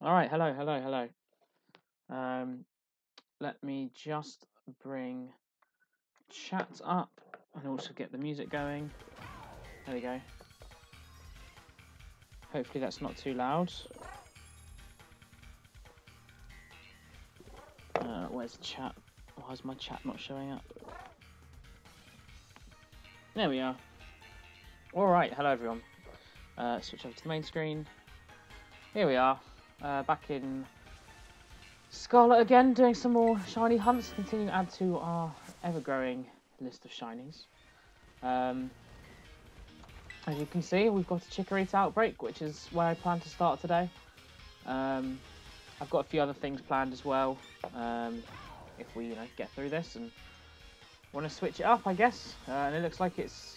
All right, hello. Um, Let me just bring chat up and also get the music going. There we go. Hopefully that's not too loud. Where's the chat? Why is my chat not showing up? There we are. All right, hello everyone. Switch over to the main screen. Here we are, back in Scarlet again, doing some more shiny hunts, continuing to add to our ever-growing list of shinies. As you can see, we've got a Chikorita outbreak, which is where I plan to start today. I've got a few other things planned as well, if we get through this and want to switch it up, I guess. And it looks like it's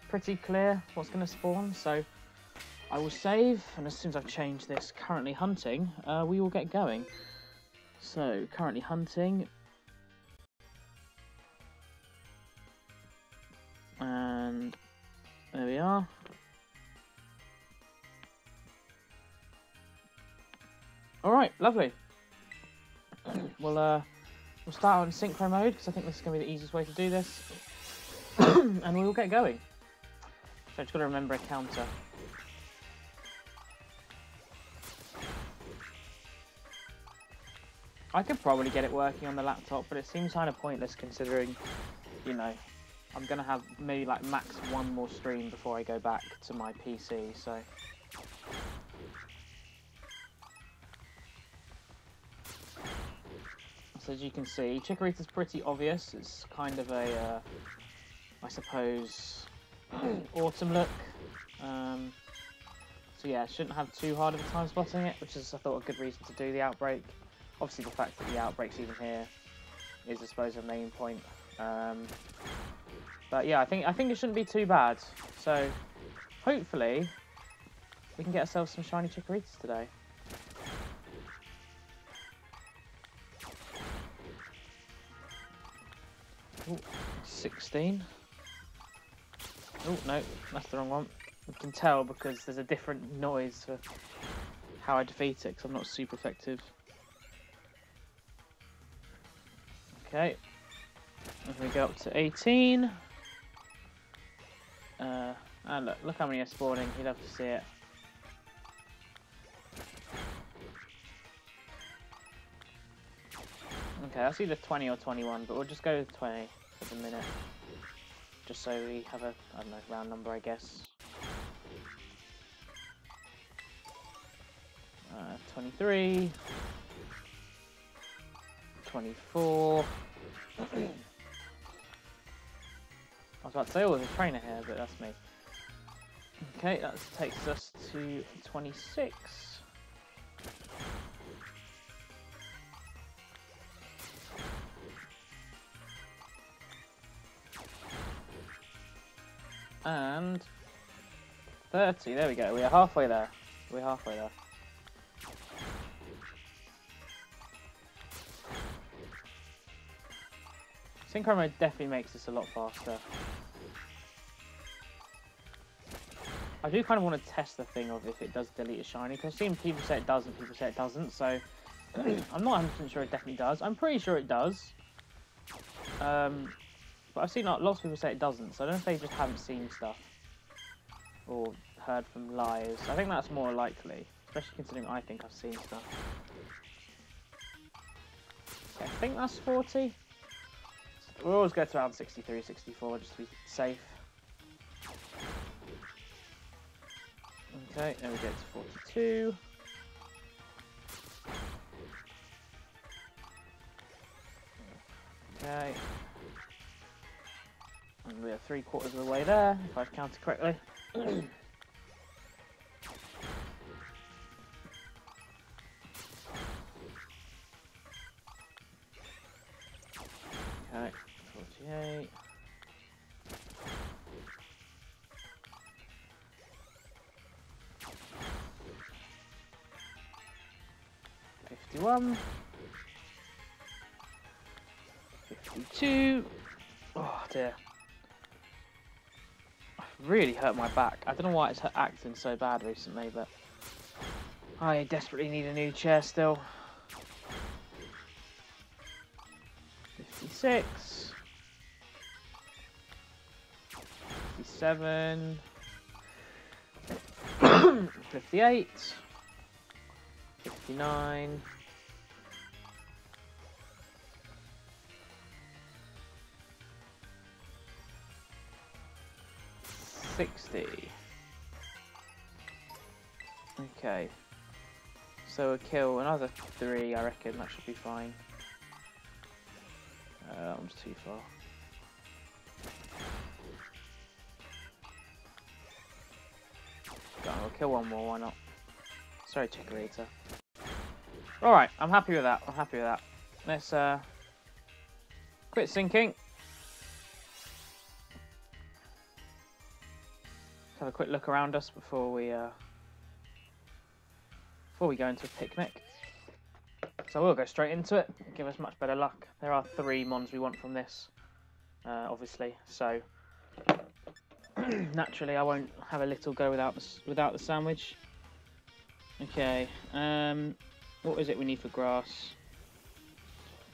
pretty clear what's going to spawn, so I will save, and as soon as I've changed this currently hunting, we will get going. So, currently hunting. And there we are. Alright, lovely. We'll start on synchro mode, because I think this is going to be the easiest way to do this. And we will get going. So I've just got to remember a counter. I could probably get it working on the laptop, but it seems kind of pointless considering, I'm going to have maybe like max one more stream before I go back to my PC, so... So as you can see, Chikorita's pretty obvious. It's kind of a, I suppose, autumn look. So yeah, shouldn't have too hard of a time spotting it, which is, I thought, a good reason to do the outbreak. Obviously, the fact that the outbreak's even here is, I suppose, a main point. But yeah, I think it shouldn't be too bad. So hopefully we can get ourselves some shiny Chikoritas today. Ooh, 16. Oh no, that's the wrong one. You can tell because there's a different noise for how I defeat it, because I'm not super effective. Okay, and we go up to 18. And look how many are spawning. You'd love to see it. Okay, that's either 20 or 21, but we'll just go with 20 for the minute. Just so we have a, I don't know, round number, I guess. 23. 24. I was about to say, oh, there's a trainer here, but that's me. Okay, that takes us to 26. And 30, there we go, we are halfway there. We're halfway there. Synchro mode definitely makes this a lot faster. I do kind of want to test the thing of if it does delete a shiny, because I've seen people say it does and people say it doesn't, so I'm not 100% sure it definitely does. I'm pretty sure it does. But I've seen lots of people say it doesn't, so I don't know if they just haven't seen stuff or heard from liars. I think that's more likely, especially considering I think I've seen stuff. Okay, I think that's 40. We'll always go to around 63, 64 just to be safe. Okay, then we go to 42. Okay. And we are 3/4 of the way there, if I've counted correctly. Okay, 48. 51. 52. Oh dear. I've really hurt my back. I don't know why it's acting so bad recently, but I desperately need a new chair still. 56. 57. 58. 59. 60. Okay. So we'll kill another 3, I reckon that should be fine. That one's too far. We'll kill one more, why not? Sorry, Chikorita. Alright, I'm happy with that. I'm happy with that. Let's quit sinking. Have a quick look around us before we go into a picnic. So we'll go straight into it. Give us much better luck. There are 3 mons we want from this, obviously. So naturally, I won't have a little go without the sandwich. Okay. What is it we need for grass?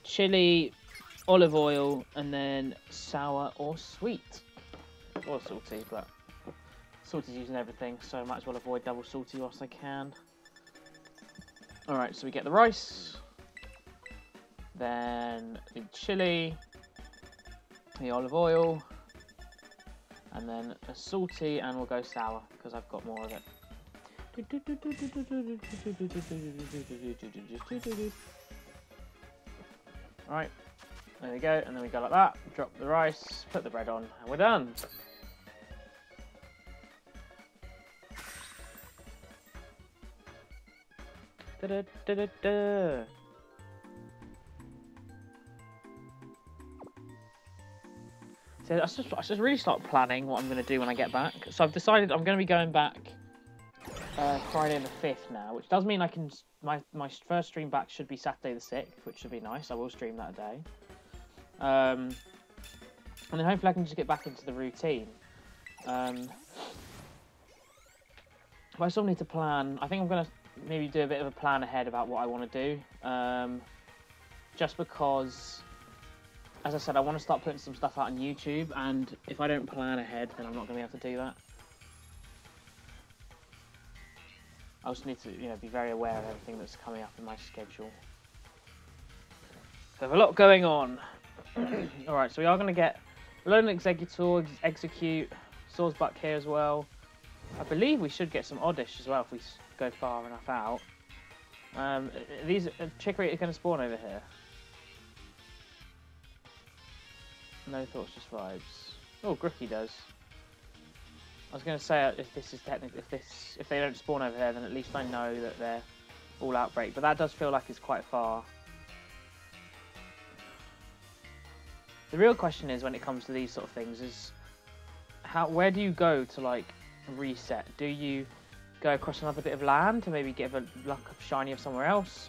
Chili, olive oil, and then sour or sweet, or salty. But salty's using everything, so I might as well avoid double salty whilst I can. Alright, so we get the rice, then the chili, the olive oil, and then a salty, and we'll go sour, because I've got more of it. Alright, there we go, and then we go like that, drop the rice, put the bread on, and we're done. So I should really start planning what I'm going to do when I get back. So I've decided I'm going to be going back Friday the 5th now, which does mean I can my first stream back should be Saturday the 6th, which should be nice. I will stream that day, and then hopefully I can just get back into the routine. But I still need to plan. I think I'm going to maybe do a bit of a plan ahead about what I want to do, just because, as I said, I want to start putting some stuff out on YouTube, and if I don't plan ahead, then I'm not going to be able to do that. I also need to, be very aware of everything that's coming up in my schedule. So I have a lot going on. Alright, so we are going to get Alolan Exeggutor, Execute, Swordsbuck here as well. I believe we should get some Oddish as well if we go far enough out. These Chikorita are going to spawn over here. No thoughts, just vibes. Oh, Grookey does. I was going to say if this is technically if they don't spawn over here, then at least I know that they're all Outbreak. But that does feel like it's quite far. The real question is, when it comes to these sort of things, is where do you go to like reset? Do you go across another bit of land to maybe get a luck of shiny of somewhere else?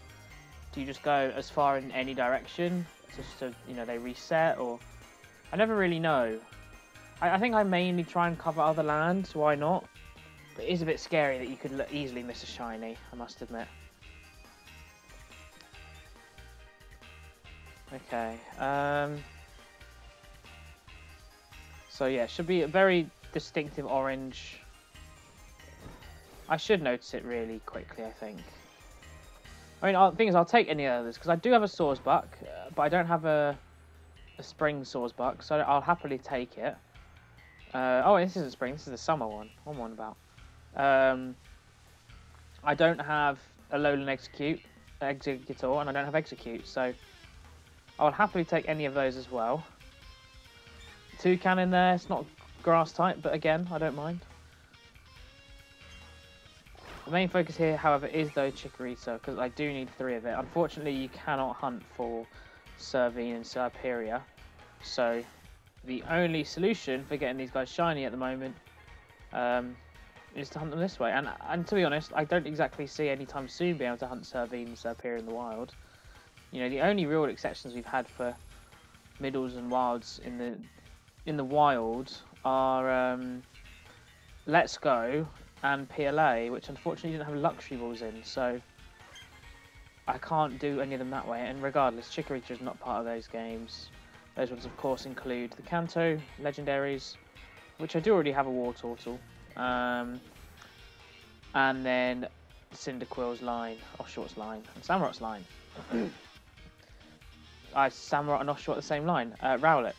Do you just go as far in any direction just to they reset? Or I never really know. I think I mainly try and cover other lands. Why not? But it is a bit scary that you could easily miss a shiny, I must admit. Okay. So yeah, it should be a very distinctive orange. I should notice it really quickly, I think. I mean, the thing is, I'll take any others, because I do have a Swordsbuck, but I don't have a spring Swordsbuck, so I'll happily take it. Oh, this isn't spring, this is the summer one. What am I on about? I don't have a Alolan Exeggutor, and I don't have Execute, so I'll happily take any of those as well. Toucan in there, it's not grass type, but again, I don't mind. The main focus here, however, is though Chikorita, because I do need 3 of it. Unfortunately, you cannot hunt for Servine and Serperior, so the only solution for getting these guys shiny at the moment is to hunt them this way. And to be honest, I don't exactly see anytime soon being able to hunt Servine and Serperior in the wild. The only real exceptions we've had for middles and wilds in the wild are Let's Go and PLA, which unfortunately didn't have luxury balls in, so I can't do any of them that way. And regardless, Chikorita is not part of those games. Those ones, of course, include the Kanto legendaries, which I do already have a Wartortle, and then Cyndaquil's line, Oshawtt's line, and Samurot's line. Samurott and Oshawott the same line. Rowlet.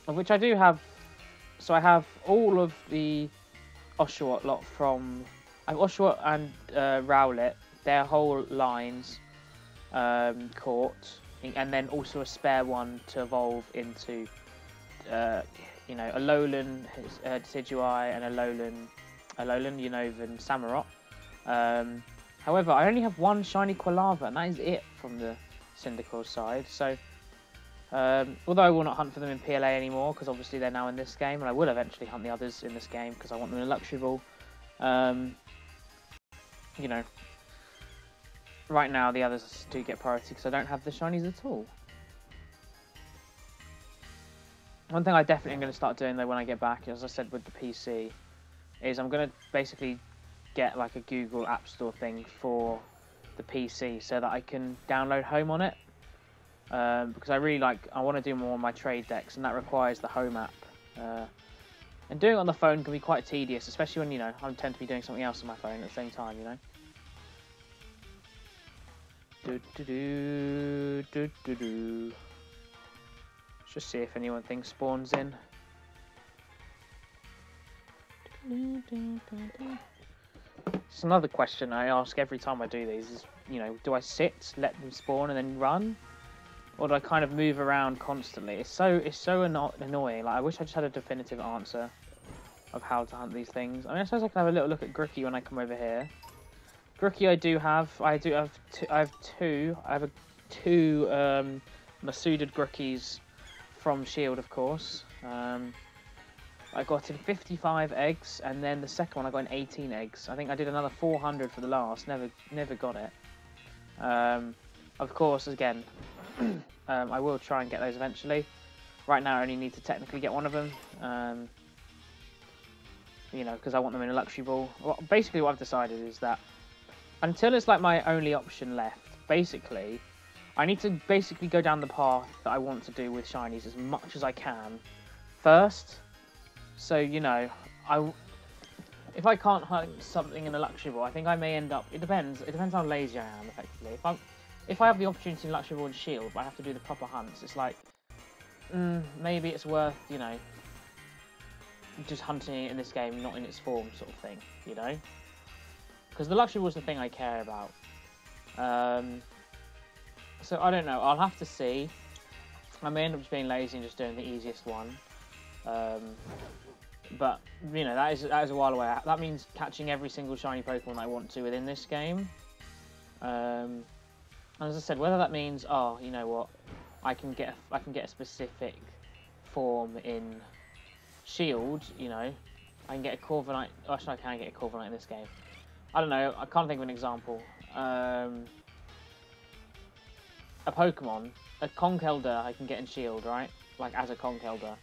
Which I do have. So I have all of the Oshawott lot from. I have Oshawott and Rowlet, their whole lines caught, and then also a spare one to evolve into, you know, a Alolan Decidueye and a Alolan Unova Samurott. However, I only have one shiny Quilava, and that is it from the Cyndaquil side. So, although I will not hunt for them in PLA anymore, because obviously they're now in this game, and I will eventually hunt the others in this game because I want them in a luxury ball. You know, right now the others do get priority because I don't have the shinies at all. One thing I definitely am going to start doing though when I get back, as I said with the PC, is I'm going to basically get like a Google App Store thing for the PC so that I can download Home on it. Because I want to do more on my trade decks, and that requires the Home app. And doing it on the phone can be quite tedious, especially when, you know, I tend to be doing something else on my phone at the same time, you know. Let's just see if anyone thinks spawns in. It's another question I ask every time I do these is, you know, do I sit, let them spawn, and then run? Or do I kind of move around constantly? It's so annoying. Like, I wish I just had a definitive answer of how to hunt these things. I mean, I suppose I can have a little look at Grookey when I come over here. Grookey I have two Masuded Grookeys from Shield, of course. I got in 55 eggs, and then the second one I got in 18 eggs. I think I did another 400 for the last. Never got it. Of course, again, I will try and get those eventually. Right now, I only need to technically get one of them. You know, because I want them in a luxury ball. Well, basically, what I've decided is that until it's like my only option left, basically, I need to basically go down the path that I want to do with shinies as much as I can first. So, you know, if I can't hunt something in a luxury ball, I think I may end up. It depends how lazy I am, effectively. If I have the opportunity in luxury ball and shield, but I have to do the proper hunts, it's like maybe it's worth, you know, just hunting it in this game, not in its form, sort of thing, you know. Because the luxury ball is the thing I care about. So I don't know. I'll have to see. I may end up just being lazy and just doing the easiest one. But you know, that is a while away. That means catching every single shiny Pokemon I want to within this game. And as I said, whether that means, oh, you know what, I can get a specific form in Shield. You know, I can get a Corviknight. Actually, I can get a Corviknight in this game. I don't know. I can't think of an example. A Pokemon, a Conkeldurr, I can get in Shield, right? Like as a Conkeldurr.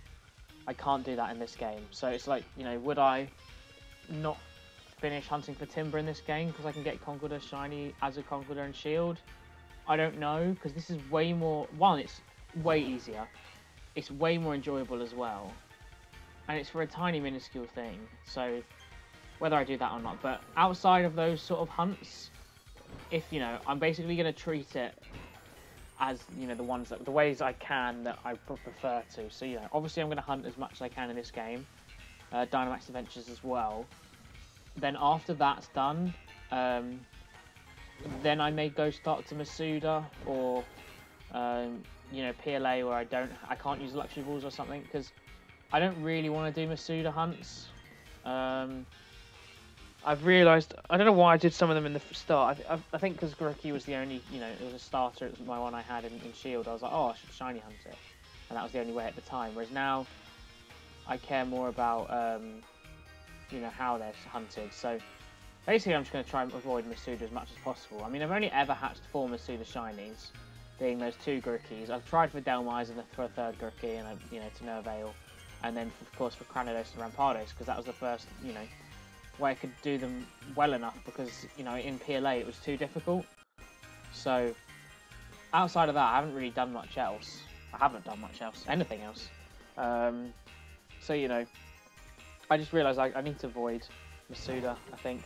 I can't do that in this game. So it's like, you know, would I not finish hunting for Timber in this game because I can get Conkeldurr shiny as a Conkeldurr and Shield? I don't know, because this is way more... One, it's way easier. It's way more enjoyable as well. And it's for a tiny, minuscule thing. So whether I do that or not. But outside of those sort of hunts, if, you know, I'm basically going to treat it as, you know, the ways I can that I prefer to. So, you know, obviously I'm going to hunt as much as I can in this game. Dynamax Adventures as well. Then after that's done, then I may go start to Masuda or, you know, PLA where I can't use luxury balls or something, because I don't really want to do Masuda hunts. I've realised, I don't know why I did some of them in the start. I think because Grookey was the only, you know, it was a starter, it was my one I had in Shield. I was like, oh, I should shiny hunt it. And that was the only way at the time. Whereas now, I care more about, you know, how they're hunted. So, basically I'm just going to try and avoid Masuda as much as possible. I mean, I've only ever hatched 4 Masuda shinies, being those 2 Grookeys. I've tried for Dhelmise and for a 3rd Grookey, and, you know, to no avail. and then of course for Cranidos and Rampardos, because that was the first, you know, way I could do them well enough, because, you know, in PLA it was too difficult. So outside of that, I haven't really done much else. I haven't done much else, anything else. So, you know, I just realised I need to avoid Masuda. I think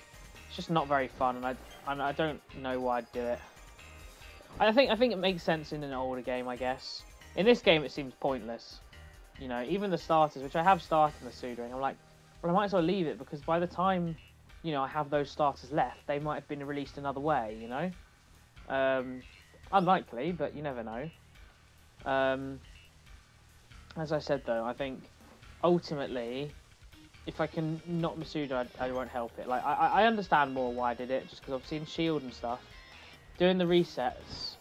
it's just not very fun, and I don't know why I'd do it. I think it makes sense in an older game, I guess. In this game, it seems pointless. You know, even the starters, which I have started Masuda, and I'm like, well, I might as well leave it, because by the time, you know, I have those starters left, they might have been released another way, you know? Unlikely, but you never know. As I said, though, I think ultimately, if I can not Masuda, I won't help it. Like, I understand more why I did it, just because obviously in Shield and stuff, doing the resets,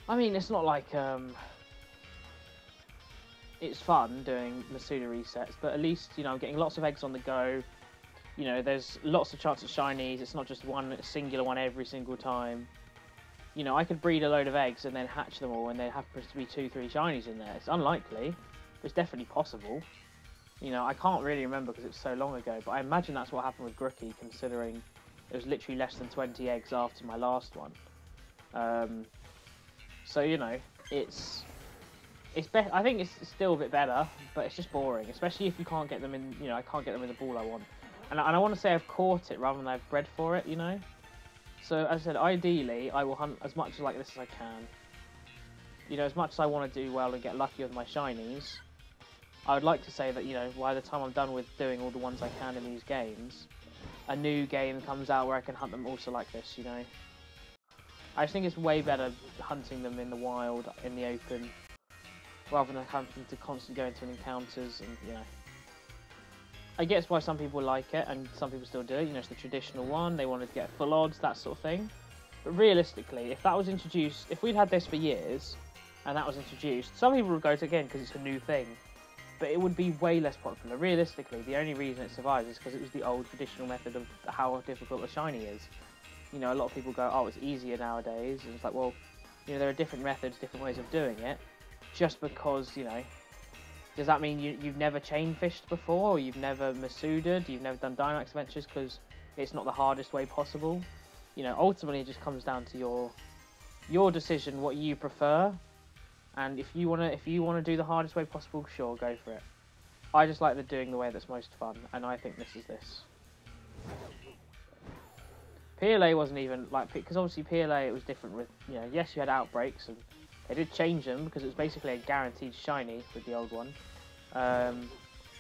I mean, it's not like, it's fun doing Masuda resets, but at least, you know, I'm getting lots of eggs on the go. You know, there's lots of chance of shinies. It's not just one singular one every single time. You know, I could breed a load of eggs and then hatch them all, and there happens to be 2-3 shinies in there. It's unlikely, but it's definitely possible. You know, I can't really remember because it was so long ago, but I imagine that's what happened with Grookey, considering it was literally less than 20 eggs after my last one. So, you know, it's better. I think it's still a bit better, but it's just boring, especially if you can't get them in. You know, I can't get them in the ball I want, and I want to say I've caught it rather than I've bred for it. You know, so as I said, ideally I will hunt as much like this as I can. You know, as much as I want to do well and get lucky with my shinies, I would like to say that, you know, by the time I'm done with doing all the ones I can in these games, a new game comes out where I can hunt them also like this. You know, I just think it's way better hunting them in the wild, in the open, rather than having to constantly go into encounters. And, you know, I guess why some people like it and some people still do it. You know, it's the traditional one. They wanted to get full odds, that sort of thing. But realistically, if that was introduced, if we'd had this for years and that was introduced, some people would go to it again because it's a new thing. But it would be way less popular. Realistically, the only reason it survives is because it was the old traditional method of how difficult a shiny is. You know, a lot of people go, oh, it's easier nowadays. And it's like, well, you know, there are different methods, different ways of doing it. Just because, you know, does that mean you've never chain fished before, or you've never Masuda'd, you've never done Dynamax Adventures because it's not the hardest way possible? You know, ultimately it just comes down to your decision, what you prefer, and if you wanna do the hardest way possible, sure, go for it. I just like doing the way that's most fun, and I think this is this. PLA wasn't even like, because obviously PLA it was different with, you know, yes, you had outbreaks and they did change them because it was basically a guaranteed shiny with the old one,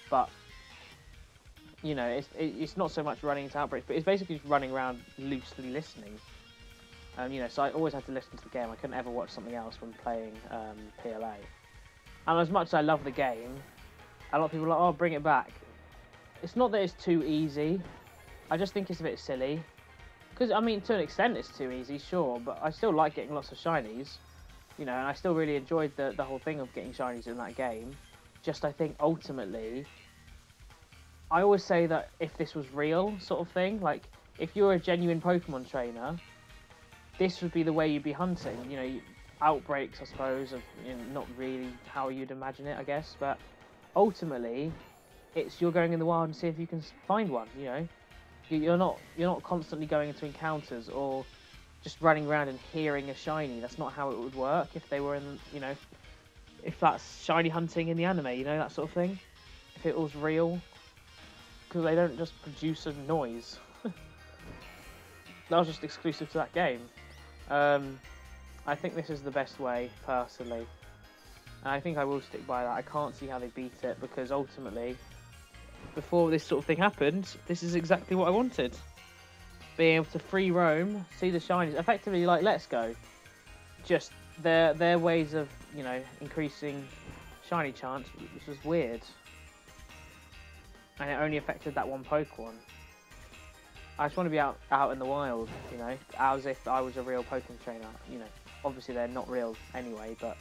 but you know, it's not so much running into outbreaks, but it's basically just running around loosely listening. You know, so I always had to listen to the game. I couldn't ever watch something else when playing PLA. And as much as I love the game, a lot of people are like, oh, bring it back. It's not that it's too easy. I just think it's a bit silly. Because, I mean, to an extent it's too easy, sure, but I still like getting lots of shinies. You know, and I still really enjoyed the whole thing of getting shinies in that game. Just, I think, ultimately, I always say that if this was real, sort of thing, like, if you're a genuine Pokemon trainer, this would be the way you'd be hunting. You know, outbreaks, I suppose, of, you know, not really how you'd imagine it, I guess, but ultimately, it's you're going in the wild and see if you can find one, you know. You're not constantly going into encounters or just running around and hearing a shiny. That's not how it would work if they were in, you know, if that's shiny hunting in the anime, you know, that sort of thing. If it was real, because they don't just produce a noise. That was just exclusive to that game. I think this is the best way, personally. And I think I will stick by that. I can't see how they beat it, because ultimately, before this sort of thing happened, this is exactly what I wanted. Being able to free roam, see the shinies, effectively like Let's Go. Just their ways of, you know, increasing shiny chance, which was weird. And it only affected that one Pokemon. I just want to be out in the wild, you know, as if I was a real Pokemon trainer. You know, obviously they're not real anyway, but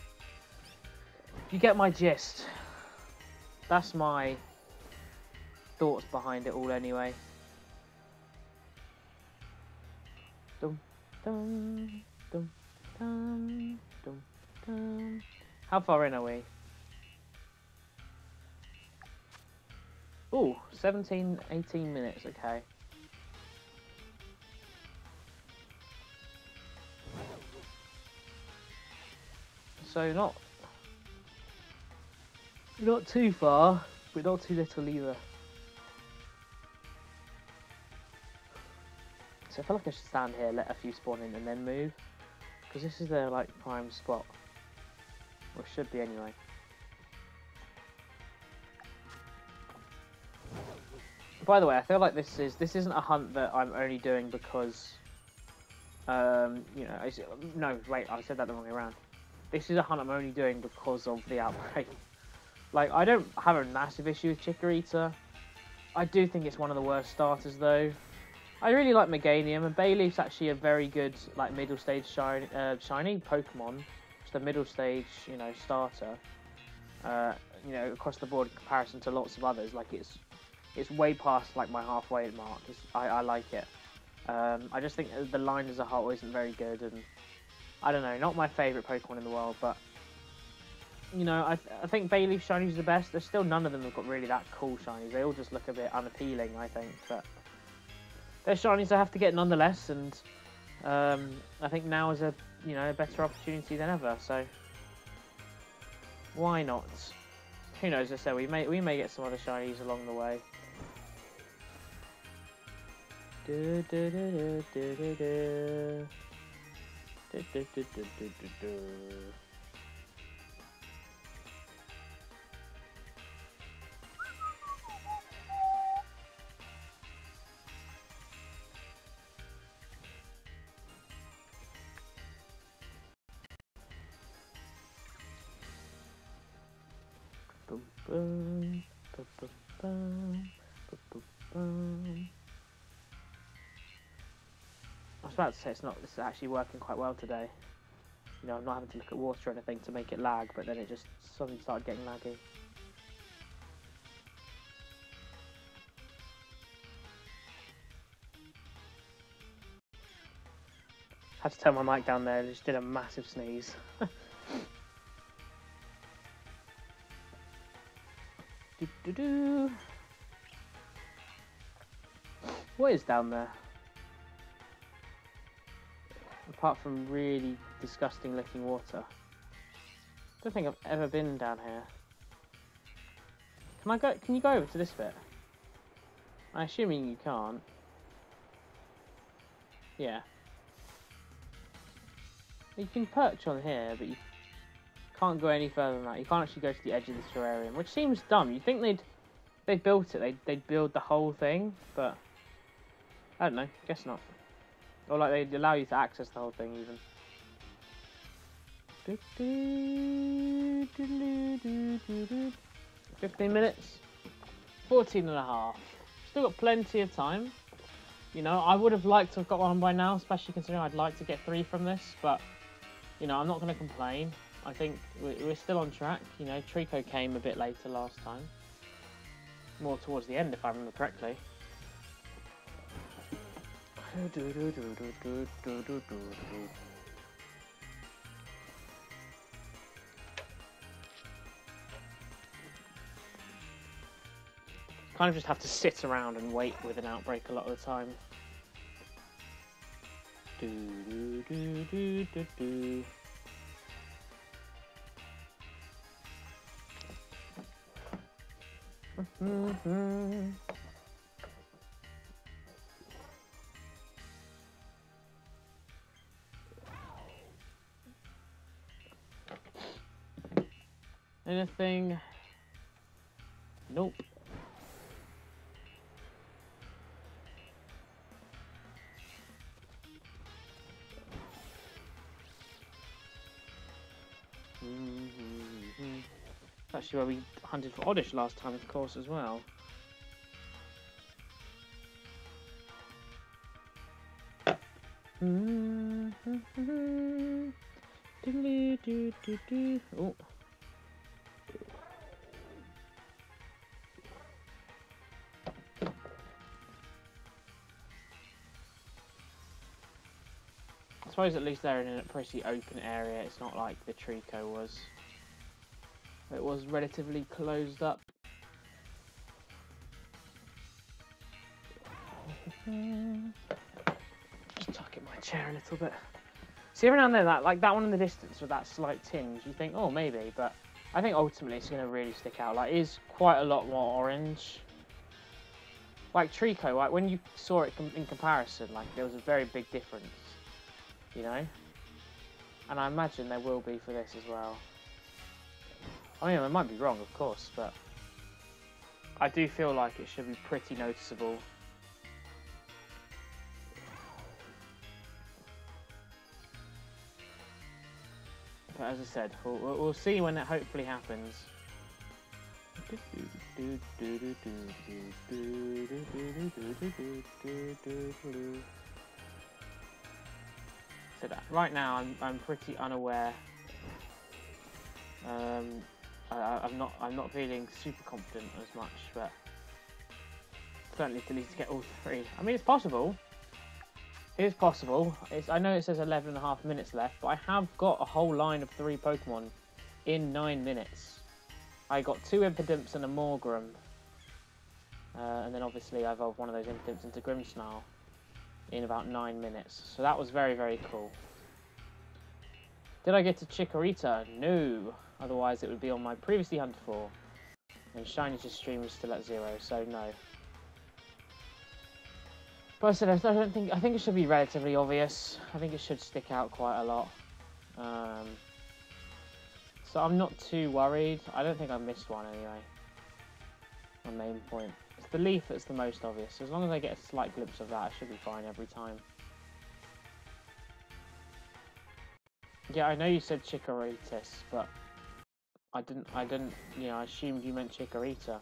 you get my gist. That's my thoughts behind it all anyway. Dum, dum, dum, dum, dum, dum. How far in are we? Ooh, 17, 18 minutes, okay. So not too far, but not too little either. So I feel like I should stand here, let a few spawn in, and then move, because this is their like prime spot, or should be anyway. By the way, I feel like this isn't a hunt that I'm only doing because, you know, no, wait, I said that the wrong way around. This is a hunt I'm only doing because of the outbreak. Like, I don't have a massive issue with Chikorita. I do think it's one of the worst starters, though. I really like Meganium, and Bayleef's actually a very good, like, middle stage shiny Pokemon. Just a middle stage, you know, starter. You know, across the board in comparison to lots of others. Like, it's way past, like, my halfway mark. I like it. I just think the line as a whole isn't very good, and I don't know, not my favourite Pokemon in the world, but you know, I think Bayleef shinies are the best. There's still none of them have got really that cool shinies. They all just look a bit unappealing, I think, but they're shinies I have to get nonetheless, and I think now is a better opportunity than ever. So why not? Who knows? As I said, we may get some other shinies along the way. I was about to say this is actually working quite well today. You know, I'm not having to look at water or anything to make it lag, but then it just suddenly started getting laggy. Had to turn my mic down there, I just did a massive sneeze. What is down there? Apart from really disgusting looking water. I don't think I've ever been down here. Can you go over to this bit? I'm assuming you can't. Yeah. You can perch on here, but you can't go any further than that. You can't actually go to the edge of this terrarium, which seems dumb. You'd think they built it, they'd build the whole thing, but I don't know, guess not. Or like they'd allow you to access the whole thing even. 15 minutes, 14 and a half. Still got plenty of time. You know, I would have liked to have got one by now, especially considering I'd like to get 3 from this, but you know, I'm not going to complain. I think we're still on track. You know, Trico came a bit later last time. More towards the end, if I remember correctly. Kind of just have to sit around and wait with an outbreak a lot of the time. Anything? Nope. Actually where we hunted for Oddish last time, of course, as well. Oh. I suppose at least they're in a pretty open area. It's not like the Trico was. It was relatively closed up. Just tuck in my chair a little bit. See, every now and then, that one in the distance with that slight tinge, you think, oh, maybe, but I think ultimately it's going to really stick out. Like, it is quite a lot more orange. Like Trico, like when you saw it in comparison, like there was a very big difference, you know? And I imagine there will be for this as well. I mean, I might be wrong, of course, but I do feel like it should be pretty noticeable. But as I said, we'll see when it hopefully happens. So right now I'm pretty unaware. I'm not feeling super confident as much, but certainly at least to get all three. I mean, it's possible. It is possible. I know it says 11.5 minutes left, but I have got a whole line of 3 Pokemon in 9 minutes. I got 2 Impidimps and a Morgrem. And then obviously I evolved one of those Impidimps into Grimmsnarl in about 9 minutes. So that was very, very cool. Did I get to Chikorita? No. Otherwise it would be on my previously hunted for. And Shiny's stream is still at 0, so no. But I said, I think it should be relatively obvious. I think it should stick out quite a lot. So I'm not too worried. I don't think I missed one anyway. My main point. It's the leaf that's the most obvious. As long as I get a slight glimpse of that, I should be fine every time. Yeah, I know you said Chikoritas, but I didn't, you know, I assumed you meant Chikorita.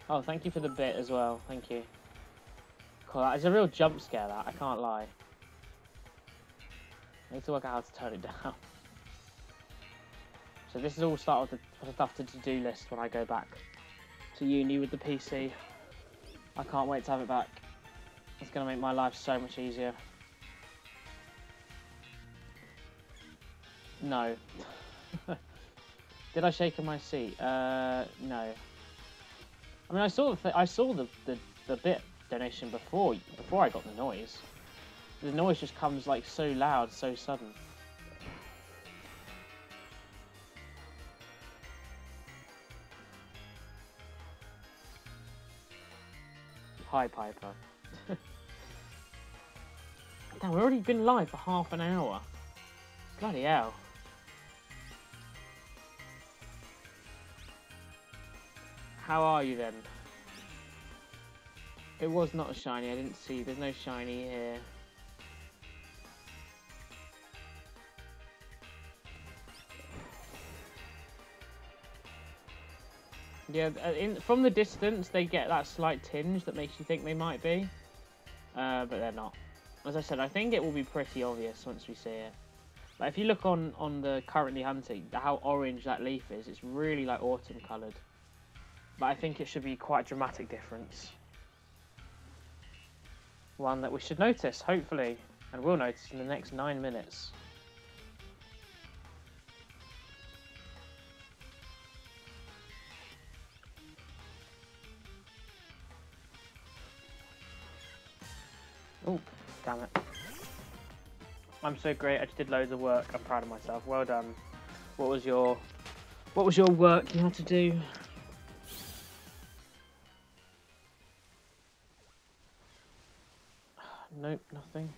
Oh, thank you for the bit as well. Thank you. Cool, that is a real jump scare, that. I can't lie. I need to work out how to turn it down. So this is all start with the stuff to do list when I go back to uni with the PC. I can't wait to have it back. It's going to make my life so much easier. No. Did I shake in my seat? No. I mean, I saw the bit donation before I got the noise. The noise just comes like so loud, so sudden. Hi, Piper. Damn, we've already been live for half an hour. Bloody hell. How are you then? It was not a shiny, I didn't see. There's no shiny here. Yeah, from the distance they get that slight tinge that makes you think they might be. But they're not. As I said, I think it will be pretty obvious once we see it. Like if you look on the currently hunting, how orange that leaf is, it's really like autumn coloured. But I think it should be quite a dramatic difference. One that we should notice, hopefully, and will notice in the next 9 minutes. Oh, damn it. I'm so great, I just did loads of work. I'm proud of myself. Well done. What was your work you had to do? Nope, nothing.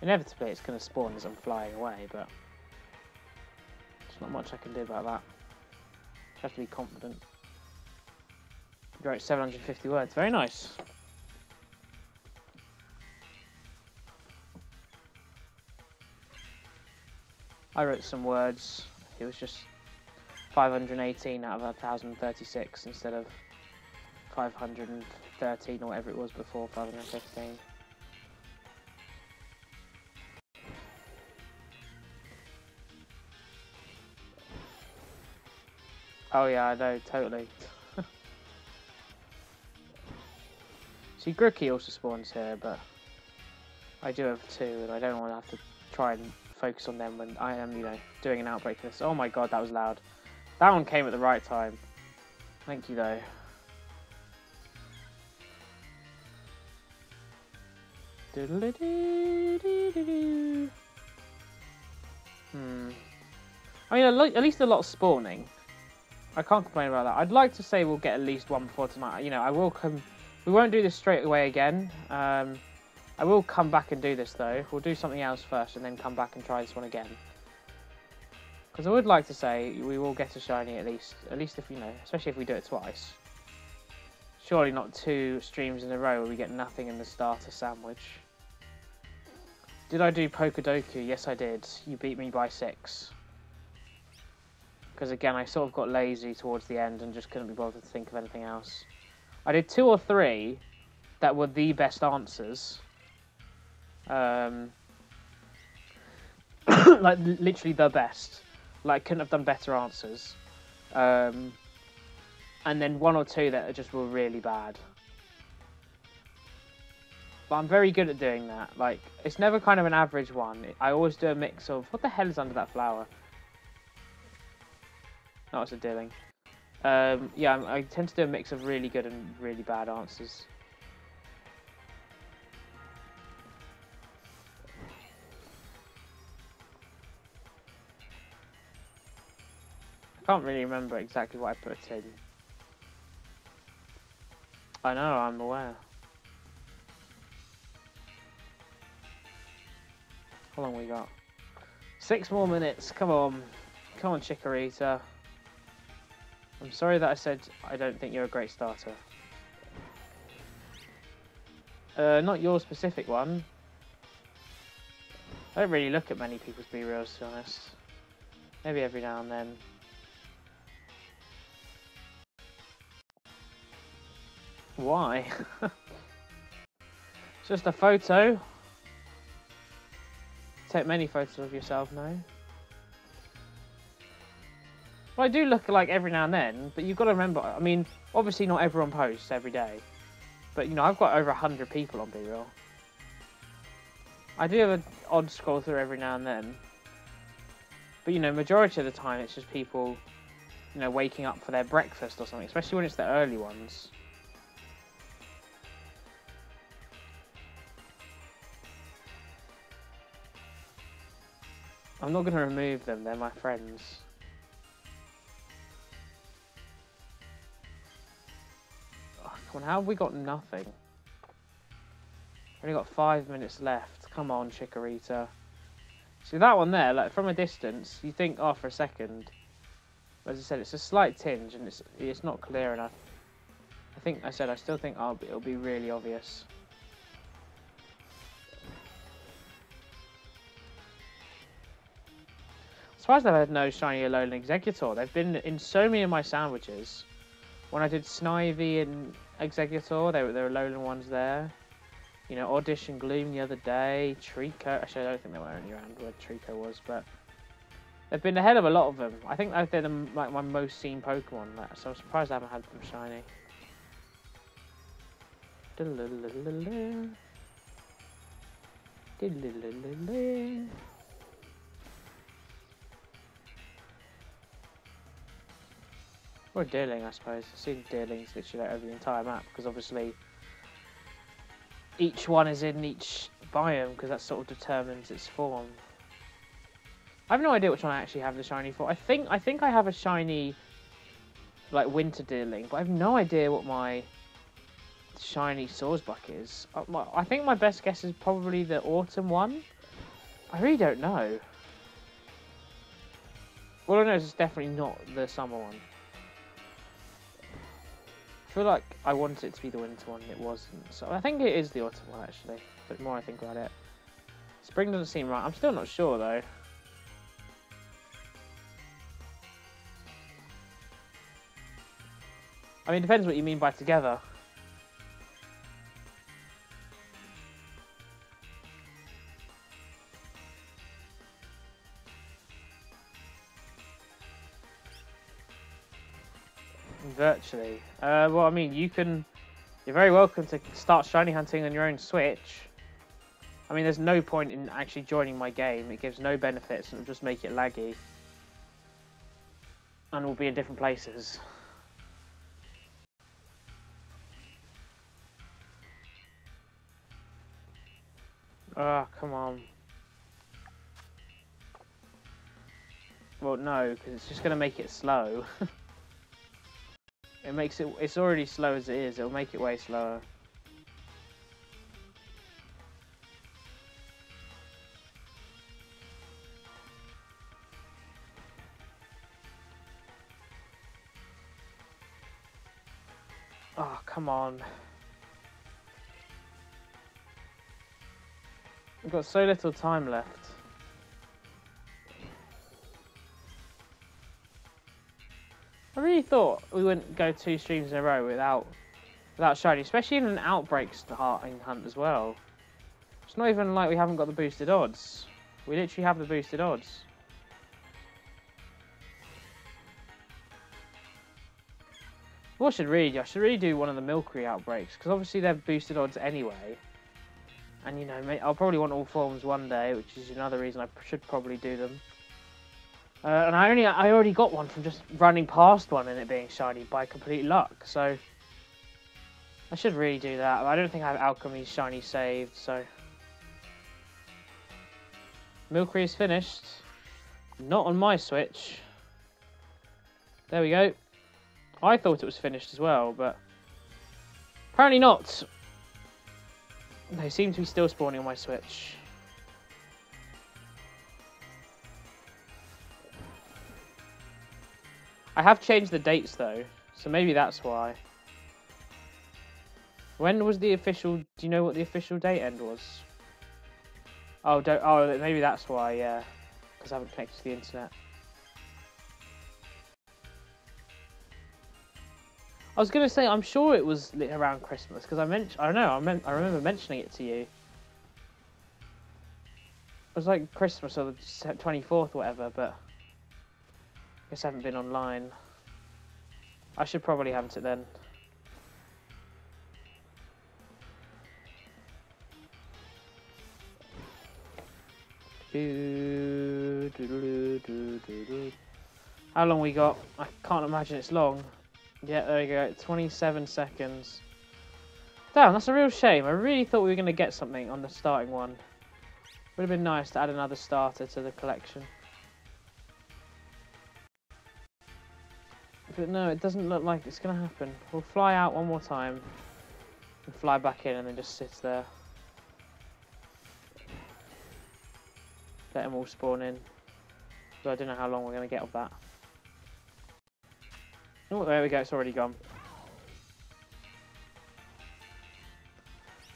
Inevitably it's going to spawn as I'm flying away, but there's not much I can do about that. You have to be confident. You wrote 750 words, very nice. I wrote some words, it was just 518 out of 1036 instead of 513 or whatever it was before, 515. Oh yeah, I know, totally. See, Grookey also spawns here, but I do have 2, and I don't want to have to try and focus on them when I am, you know, doing an outbreak for this. Oh my god, that was loud. That one came at the right time. Thank you, though. I mean, at least a lot spawning. I can't complain about that. I'd like to say we'll get at least one before tonight. You know, I will come... We won't do this straight away again. I will come back and do this, though. We'll do something else first and then come back and try this one again. Because I would like to say we will get a shiny at least if, you know, especially if we do it twice. Surely not 2 streams in a row where we get nothing in the starter sandwich. Did I do Pokedoku? Yes, I did. You beat me by 6. Because again, I sort of got lazy towards the end and just couldn't be bothered to think of anything else. I did 2 or 3 that were the best answers. Like, literally the best. Like, couldn't have done better answers. And then 1 or 2 that just were really bad. But I'm very good at doing that. Like, it's never kind of an average one. I always do a mix of... What the hell is under that flower? No, it's a Dilling. Yeah, I tend to do a mix of really good and really bad answers. I can't really remember exactly what I put in. I know, I'm aware. How long we got? 6 more minutes, come on. Come on, Chikorita. I'm sorry that I said I don't think you're a great starter. Not your specific one. I don't really look at many people's B-reels, to be honest. Maybe every now and then. Why? It's just a photo. Take many photos of yourself, no? Well, I do look like every now and then, but you've got to remember, I mean, obviously not everyone posts every day. But, you know, I've got over 100 people on B-Real. I do have an odd scroll through every now and then. But, you know, majority of the time it's just people, you know, waking up for their breakfast or something, especially when it's the early ones. I'm not going to remove them, they're my friends. Oh, come on, how have we got nothing? Only got 5 minutes left. Come on, Chikorita. See that one there, like from a distance, you think, oh, for a second. As I said, it's a slight tinge and it's not clear enough. I still think it'll be really obvious. I'm surprised I've had no shiny Alolan Exeggutor. They've been in so many of my sandwiches. When I did Snivy and Exeggutor, there were Alolan ones there. You know, Oddish and Gloom the other day. Trico. Actually, I don't think they were only around where Trico was, but they've been ahead of a lot of them. I think they're like my most seen Pokemon, so I'm surprised I haven't had them shiny. Or a Deerling, I suppose. I've seen Deerlings literally over the entire map, because obviously each one is in each biome, because that sort of determines its form. I have no idea which one I actually have the shiny for. I think I have a shiny, like, Winter Deerling, but I have no idea what my shiny Swordsbuck is. I think my best guess is probably the Autumn one. I really don't know. All I know is it's definitely not the Summer one. I feel like I wanted it to be the Winter one, it wasn't. So I think it is the Autumn one, actually. But the more I think about it. Spring doesn't seem right. I'm still not sure, though. I mean, it depends what you mean by together. Virtually. Well, I mean, you're very welcome to start shiny hunting on your own Switch. I mean, there's no point in actually joining my game. It gives no benefits and it'll just make it laggy. And we'll be in different places. Ah, come on. Well, no, because it's just going to make it slow. It makes it... It's already slow as it is. It'll make it way slower. Oh, come on. We've got so little time left. I really thought we wouldn't go 2 streams in a row without shiny, especially in an outbreak starting hunt as well. It's not even like we haven't got the boosted odds. We literally have the boosted odds. What I should really do, I should really do one of the Milcery outbreaks, because obviously they're boosted odds anyway. And you know, I'll probably want all forms one day, which is another reason I should probably do them. And I already got one from just running past one and it being shiny by complete luck, so I should really do that. I don't think I have Alchemy shiny saved, so Milcery is finished. Not on my Switch. There we go. I thought it was finished as well, but apparently not. They seem to be still spawning on my Switch. I have changed the dates though, so maybe that's why. When was the official... Do you know what the official date end was? Oh, maybe that's why, yeah. Because I haven't connected to the internet. I was going to say, I'm sure it was around Christmas, because I remember mentioning it to you. It was like Christmas or the 24th or whatever, but I guess I haven't been online. I should probably have it then. How long we got? I can't imagine it's long. Yeah, there we go. 27 seconds. Damn, that's a real shame. I really thought we were going to get something on the starting one. Would have been nice to add another starter to the collection. But no, it doesn't look like it's going to happen. We'll fly out one more time. And fly back in and then just sit there. Let them all spawn in. But I don't know how long we're going to get of that. Oh, there we go, it's already gone.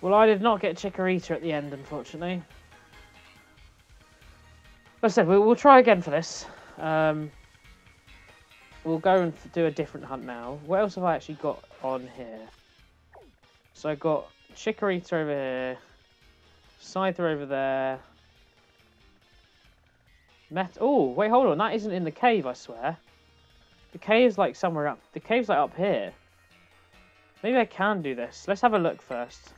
Well, I did not get Chikorita at the end, unfortunately. Like I said, we'll try again for this. We'll go and do a different hunt now. What else have I actually got on here? So I got Chikorita over here. Scyther over there. Oh, wait, hold on. That isn't in the cave, I swear. The cave's like somewhere up. The cave's like up here. Maybe I can do this. Let's have a look first.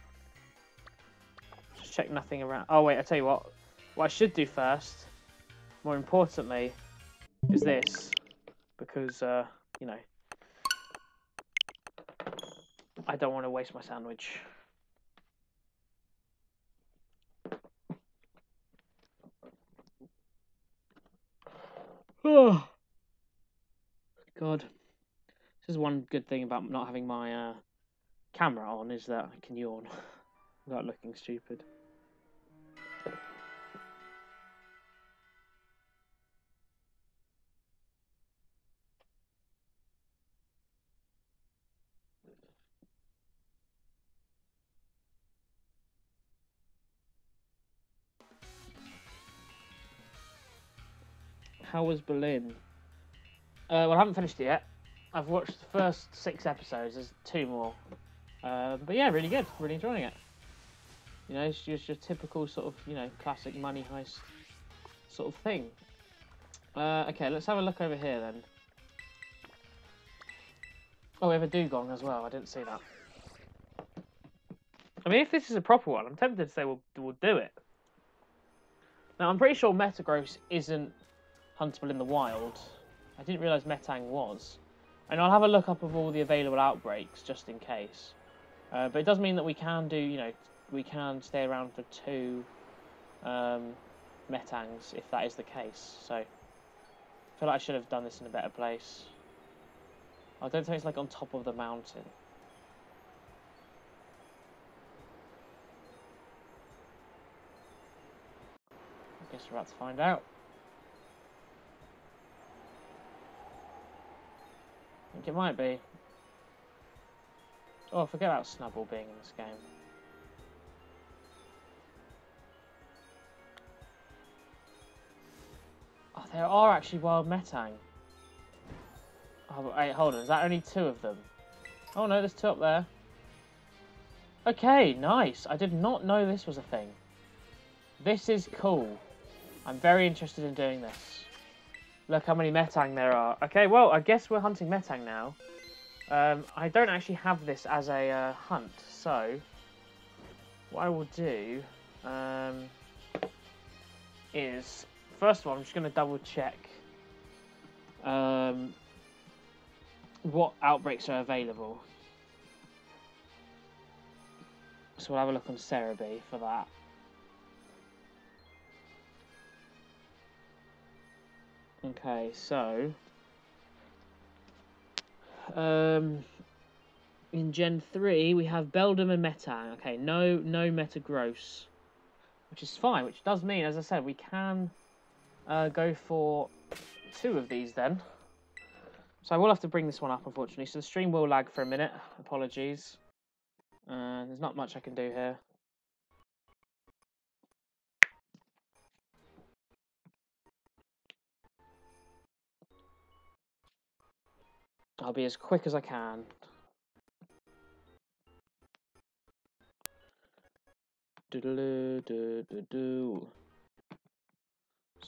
Just check nothing around. Oh wait, I'll tell you what. What I should do first, more importantly, is this. Because, you know, I don't want to waste my sandwich. Oh. God. This is one good thing about not having my camera on, is that I can yawn without looking stupid. How was Berlin? Well, I haven't finished it yet. I've watched the first 6 episodes. There's 2 more. But yeah, really good. Really enjoying it. You know, it's just your typical sort of, you know, classic money heist sort of thing. Okay, let's have a look over here then. Oh, we have a dugong as well. I didn't see that. I mean, if this is a proper one, I'm tempted to say we'll do it. Now, I'm pretty sure Metagross isn't huntable in the wild. I didn't realise Metang was. And I'll have a look up of all the available outbreaks, just in case. But it does mean that we can do, you know, we can stay around for 2 Metangs if that is the case. So I feel like I should have done this in a better place. I don't think it's like on top of the mountain. I guess we're about to find out. I think it might be. Oh, forget about Snubbull being in this game. Oh, there are actually wild Metang. Oh, wait, hold on. Is that only 2 of them? Oh no, there's 2 up there. Okay, nice. I did not know this was a thing. This is cool. I'm very interested in doing this. Look how many Metang there are. Okay, well, I guess we're hunting Metang now. I don't actually have this as a hunt, so what I will do is, first of all, I'm just going to double check what outbreaks are available. So we'll have a look on Cerebi for that. Okay, so in Gen 3 we have Beldum and Metang. Okay, no Metagross, which is fine, which does mean, as I said, we can go for 2 of these then. So I will have to bring this one up, unfortunately. So the stream will lag for a minute. Apologies. There's not much I can do here. I'll be as quick as I can. So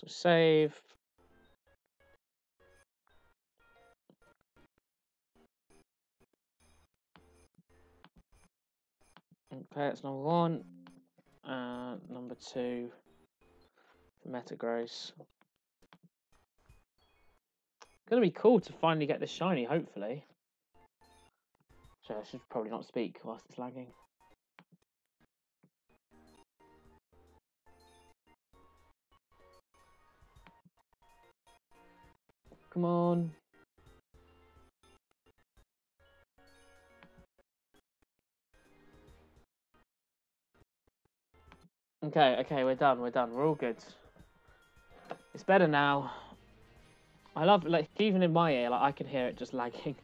save. Okay, that's number 1. Number 2, the Metagross. Gonna be cool to finally get this shiny, hopefully. So I should probably not speak whilst it's lagging. Come on. Okay, we're done, we're all good. It's better now. I love, like, even in my ear, like, I can hear it just lagging.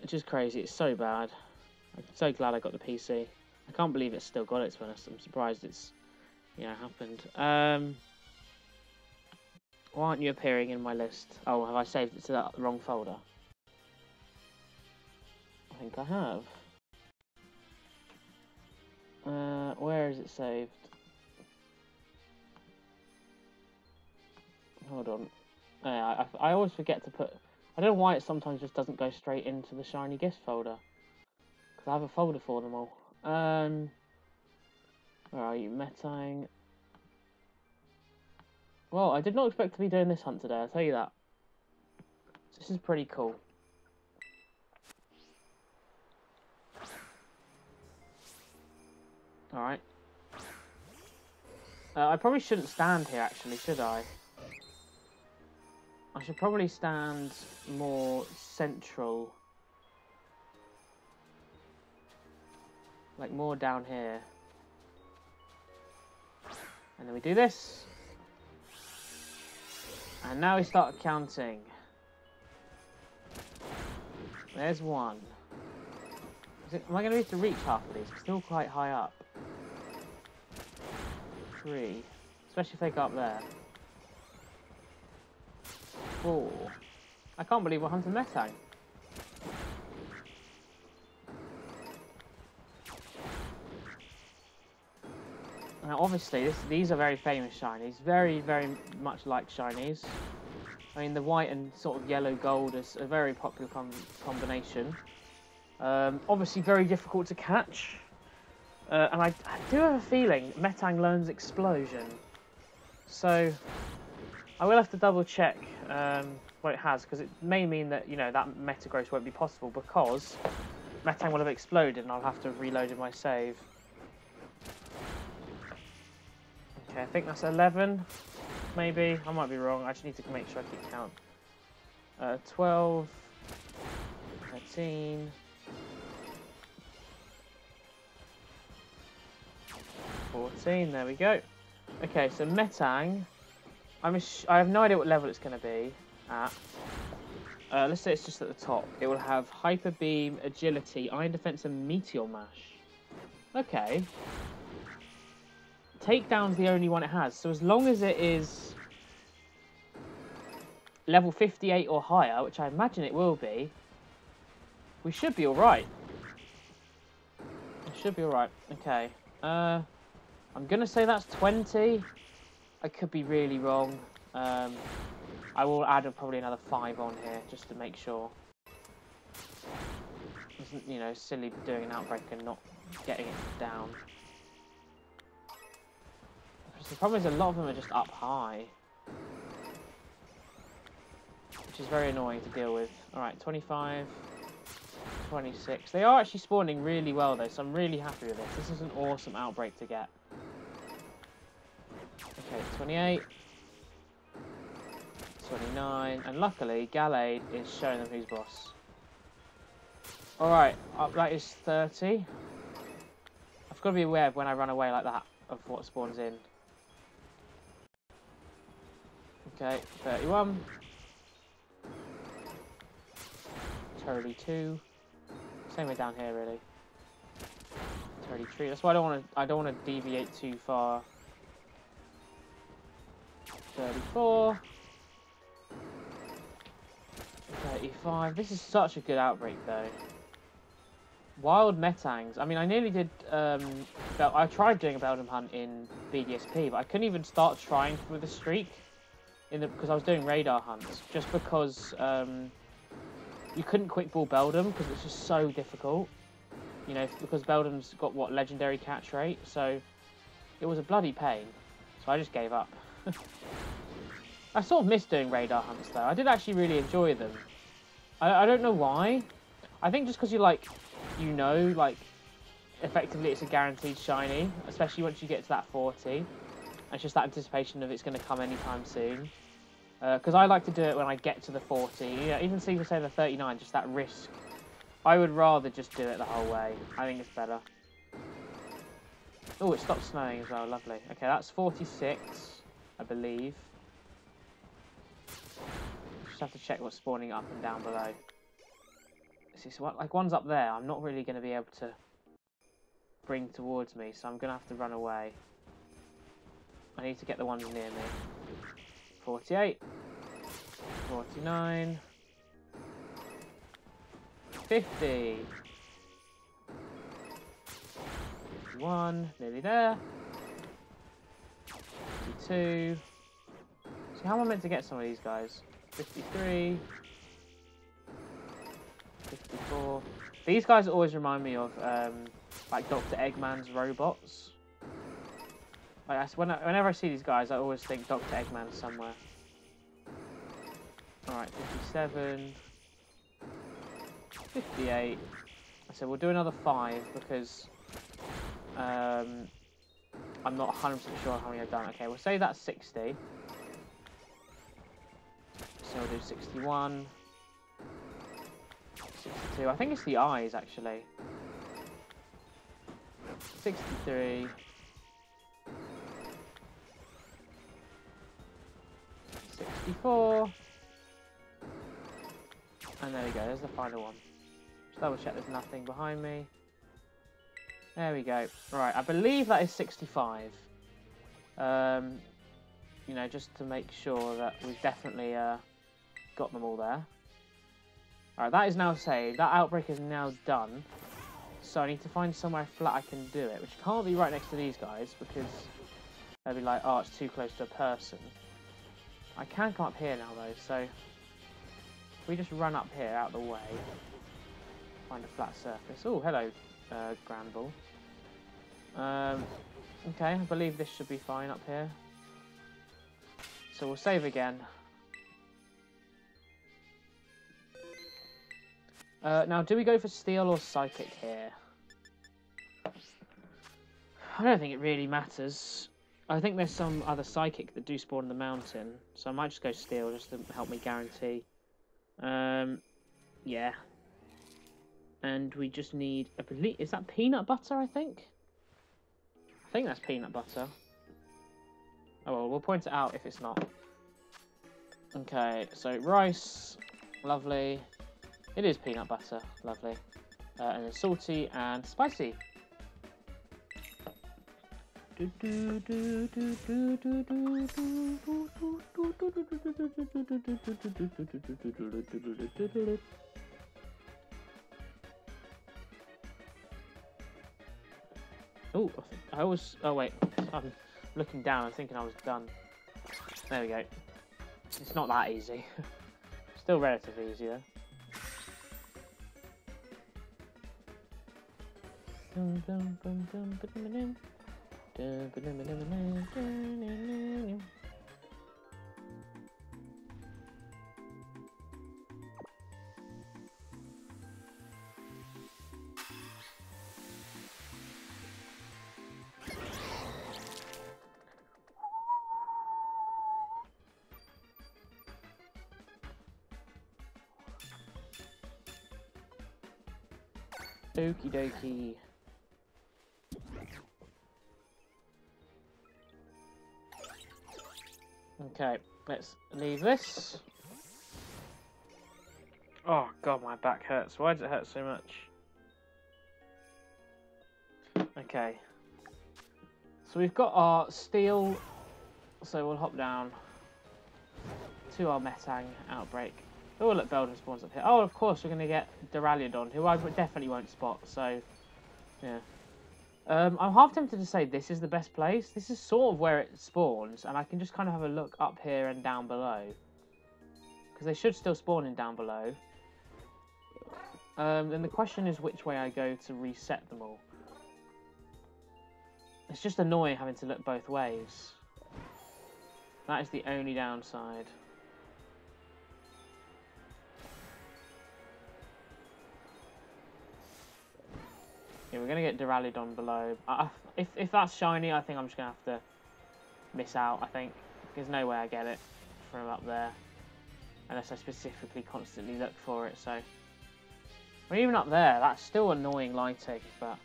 It's just crazy, it's so bad. I'm so glad I got the PC. I can't believe it's still got it, to be honest. I'm surprised it's, happened. Why aren't you appearing in my list? Oh, have I saved it to that wrong folder? I think I have. Where is it saved? Hold on. I always forget to put... I don't know why it sometimes just doesn't go straight into the shiny gift folder. Because I have a folder for them all. Where are you? Metang. Well, I did not expect to be doing this hunt today, I'll tell you that. This is pretty cool. Alright. I probably shouldn't stand here, actually, should I? I should probably stand more central. Like, more down here. And then we do this. And now we start counting. There's 1. Am I going to be able to reach half of these? I'm still quite high up. 3. Especially if they go up there. 4. I can't believe we're hunting Metang. Now, obviously, these are very famous shinies. Very, very much like shinies. I mean, the white and sort of yellow gold is a very popular combination. Obviously, very difficult to catch. And I do have a feeling Metang learns Explosion. So, I will have to double check what it has, because it may mean that, that Metagross won't be possible because Metang will have exploded and I'll have to have reloaded my save. Okay, I think that's 11, maybe. I might be wrong. I just need to make sure I keep count. 12, 13, 14. There we go. Okay, so Metang. I have no idea what level it's going to be at. Let's say it's just at the top. It will have Hyper Beam, Agility, Iron Defense, and Meteor Mash. Okay. Takedown's the only one it has. So as long as it is level 58 or higher, which I imagine it will be, we should be alright. It should be alright. Okay. I'm going to say that's 20. I could be really wrong. I will add probably another 5 on here just to make sure. It's, you know, silly doing an outbreak and not getting it down. The problem is a lot of them are just up high, which is very annoying to deal with. Alright, 25, 26. They are actually spawning really well though, so I'm really happy with this. This is an awesome outbreak to get. Okay, 28, 29, and luckily Gallade is showing them who's boss. Alright, that is 30. I've got to be aware of when I run away like that of what spawns in. Okay, 31. 32. Same way down here really. 33. That's why I don't want to deviate too far. 34. 35. This is such a good outbreak though. Wild Metangs. I mean, I nearly did. I tried doing a Beldum hunt in BDSP, but I couldn't even start trying with the streak because I was doing radar hunts. Just because you couldn't quick ball Beldum because it's just so difficult. You know, because Beldum's got what legendary catch rate, so it was a bloody pain. So I just gave up. I sort of missed doing radar hunts though. I did actually really enjoy them. I don't know why. I think just because you know, effectively it's a guaranteed shiny, especially once you get to that 40. It's just that anticipation of it's going to come anytime soon. Because I like to do it when I get to the 40. Yeah, even say the 39, just that risk. I would rather just do it the whole way. I think it's better. Oh, it stopped snowing as well. Lovely. Okay, that's 46, I believe. Just have to check what's spawning up and down below. See, so like one's up there. I'm not really going to be able to bring towards me, so I'm going to have to run away. I need to get the ones near me. 48. 49. 50. 51. Nearly there. 52. So how am I meant to get some of these guys? 53. 54. These guys always remind me of like Dr. Eggman's robots. Like whenever I see these guys, I always think Dr. Eggman's somewhere. Alright, 57. 58. So we'll do another 5 because I'm not 100% sure how many I've done. Okay, we'll say that's 60. So we'll do 61. 62. I think it's the eyes actually. 63. 64. And there we go, there's the final one. Just double check there's nothing behind me. There we go. Right, I believe that is 65. You know, just to make sure that we've definitely got them all there. Alright, that is now saved. That outbreak is now done. So I need to find somewhere flat I can do it, which can't be right next to these guys because they'll be like, oh, it's too close to a person. I can come up here now though, so if we just run up here out of the way, find a flat surface. Oh, hello, Granbull. Okay, I believe this should be fine up here. So we'll save again. Now, do we go for Steel or Psychic here? I don't think it really matters. I think there's some other psychic that do spawn in the mountain, so I might just go steel just to help me guarantee. Yeah. And we just need is that peanut butter, I think? I think that's peanut butter. Oh well, we'll point it out if it's not. Okay, so rice, lovely. It is peanut butter, lovely. And then salty and spicy. Oh, I was. Oh wait, I'm looking down. I'm thinking I was done. There we go. It's not that easy. Still relatively easy though. Okie dokie. Okay, let's leave this. Oh god, my back hurts. Why does it hurt so much? Okay. So we've got our steel, so we'll hop down to our Metang outbreak. Oh, look, Beldum spawns up here. Oh, of course, we're going to get Duraludon, who I definitely won't spot, so, yeah. I'm half tempted to say this is the best place. This is sort of where it spawns, and I can just kind of have a look up here and down below. Because they should still spawn in down below. Then the question is which way I go to reset them all. It's just annoying having to look both ways. That is the only downside. Yeah, we're going to get Duraludon below. If that's shiny, I think I'm just going to have to miss out, I think. There's no way I get it from up there. Unless I specifically constantly look for it, so... Or even up there, that's still annoying lighting, but...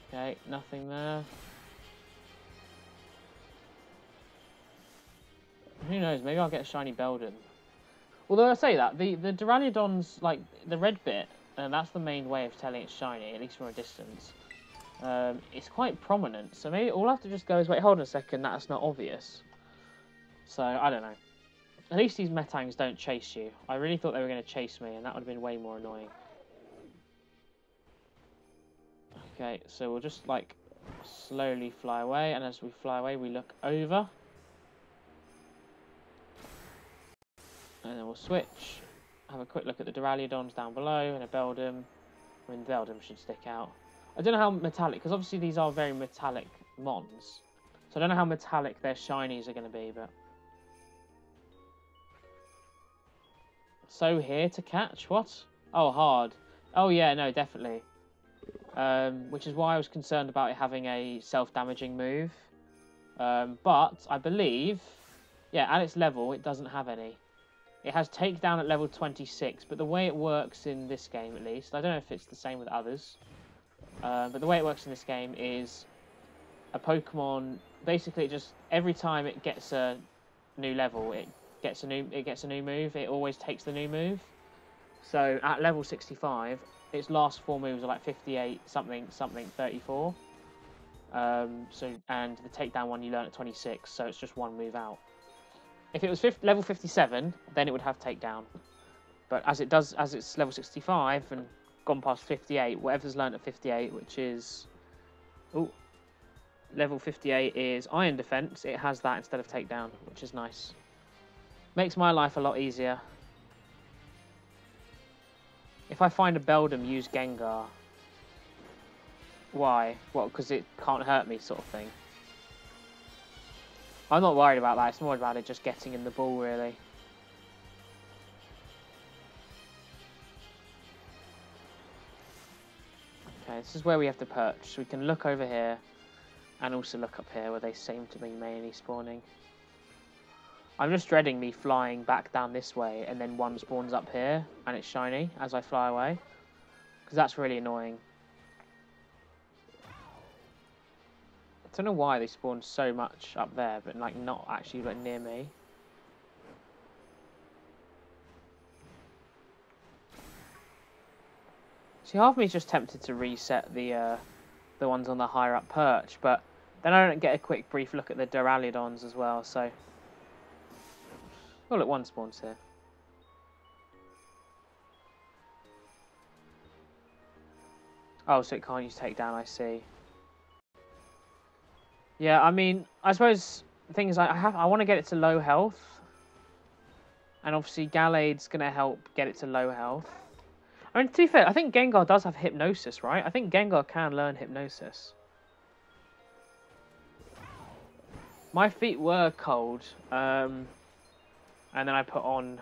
Okay, nothing there. Who knows, maybe I'll get a shiny Beldum. Although I say that, the Duraludon's, like, the red bit, and that's the main way of telling it's shiny, at least from a distance. It's quite prominent, so maybe all I have to just go is, wait, hold on a second, that's not obvious. So, I don't know. At least these Metangs don't chase you. I really thought they were going to chase me, and that would have been way more annoying. Okay, so we'll just, like, slowly fly away, and as we fly away, we look over. And then we'll switch, have a quick look at the Duraludons down below, and a Beldum. I mean, Beldum should stick out. I don't know how metallic, because obviously these are very metallic Mons. So I don't know how metallic their shinies are going to be, but... So here to catch, what? Oh, hard. Oh yeah, no, definitely. Which is why I was concerned about it having a self-damaging move. But I believe, yeah, at its level, it doesn't have any. It has takedown at level 26, but the way it works in this game, at least, I don't know if it's the same with others, but the way it works in this game is a Pokemon, basically just every time it gets a new level, it gets a new move. It always takes the new move. So at level 65, its last 4 moves are like 58 something 34. And the takedown one you learn at 26, so it's just 1 move out. If it was level 57, then it would have takedown. But as it's level 65 and gone past 58, whatever's learned at 58, which is... Ooh, level 58 is Iron Defense. It has that instead of takedown, which is nice. Makes my life a lot easier. If I find a Beldum, use Gengar. Why? What, because it can't hurt me sort of thing? I'm not worried about that, it's more about it just getting in the ball, really. this is where we have to perch. So we can look over here and also look up here where they seem to be mainly spawning. I'm just dreading me flying back down this way and then one spawns up here and it's shiny as I fly away. Because that's really annoying. I don't know why they spawn so much up there, but like not actually like near me. See, half of me is just tempted to reset the ones on the higher up perch, but then I don't get a quick brief look at the Duraludons as well, so... Oh look, one spawns here. Oh, so it can't use takedown, I see. Yeah, I mean, I suppose the thing is I want to get it to low health. And obviously Gallade's going to help get it to low health. I mean, to be fair, I think Gengar does have Hypnosis, right? I think Gengar can learn Hypnosis. My feet were cold. And then I put on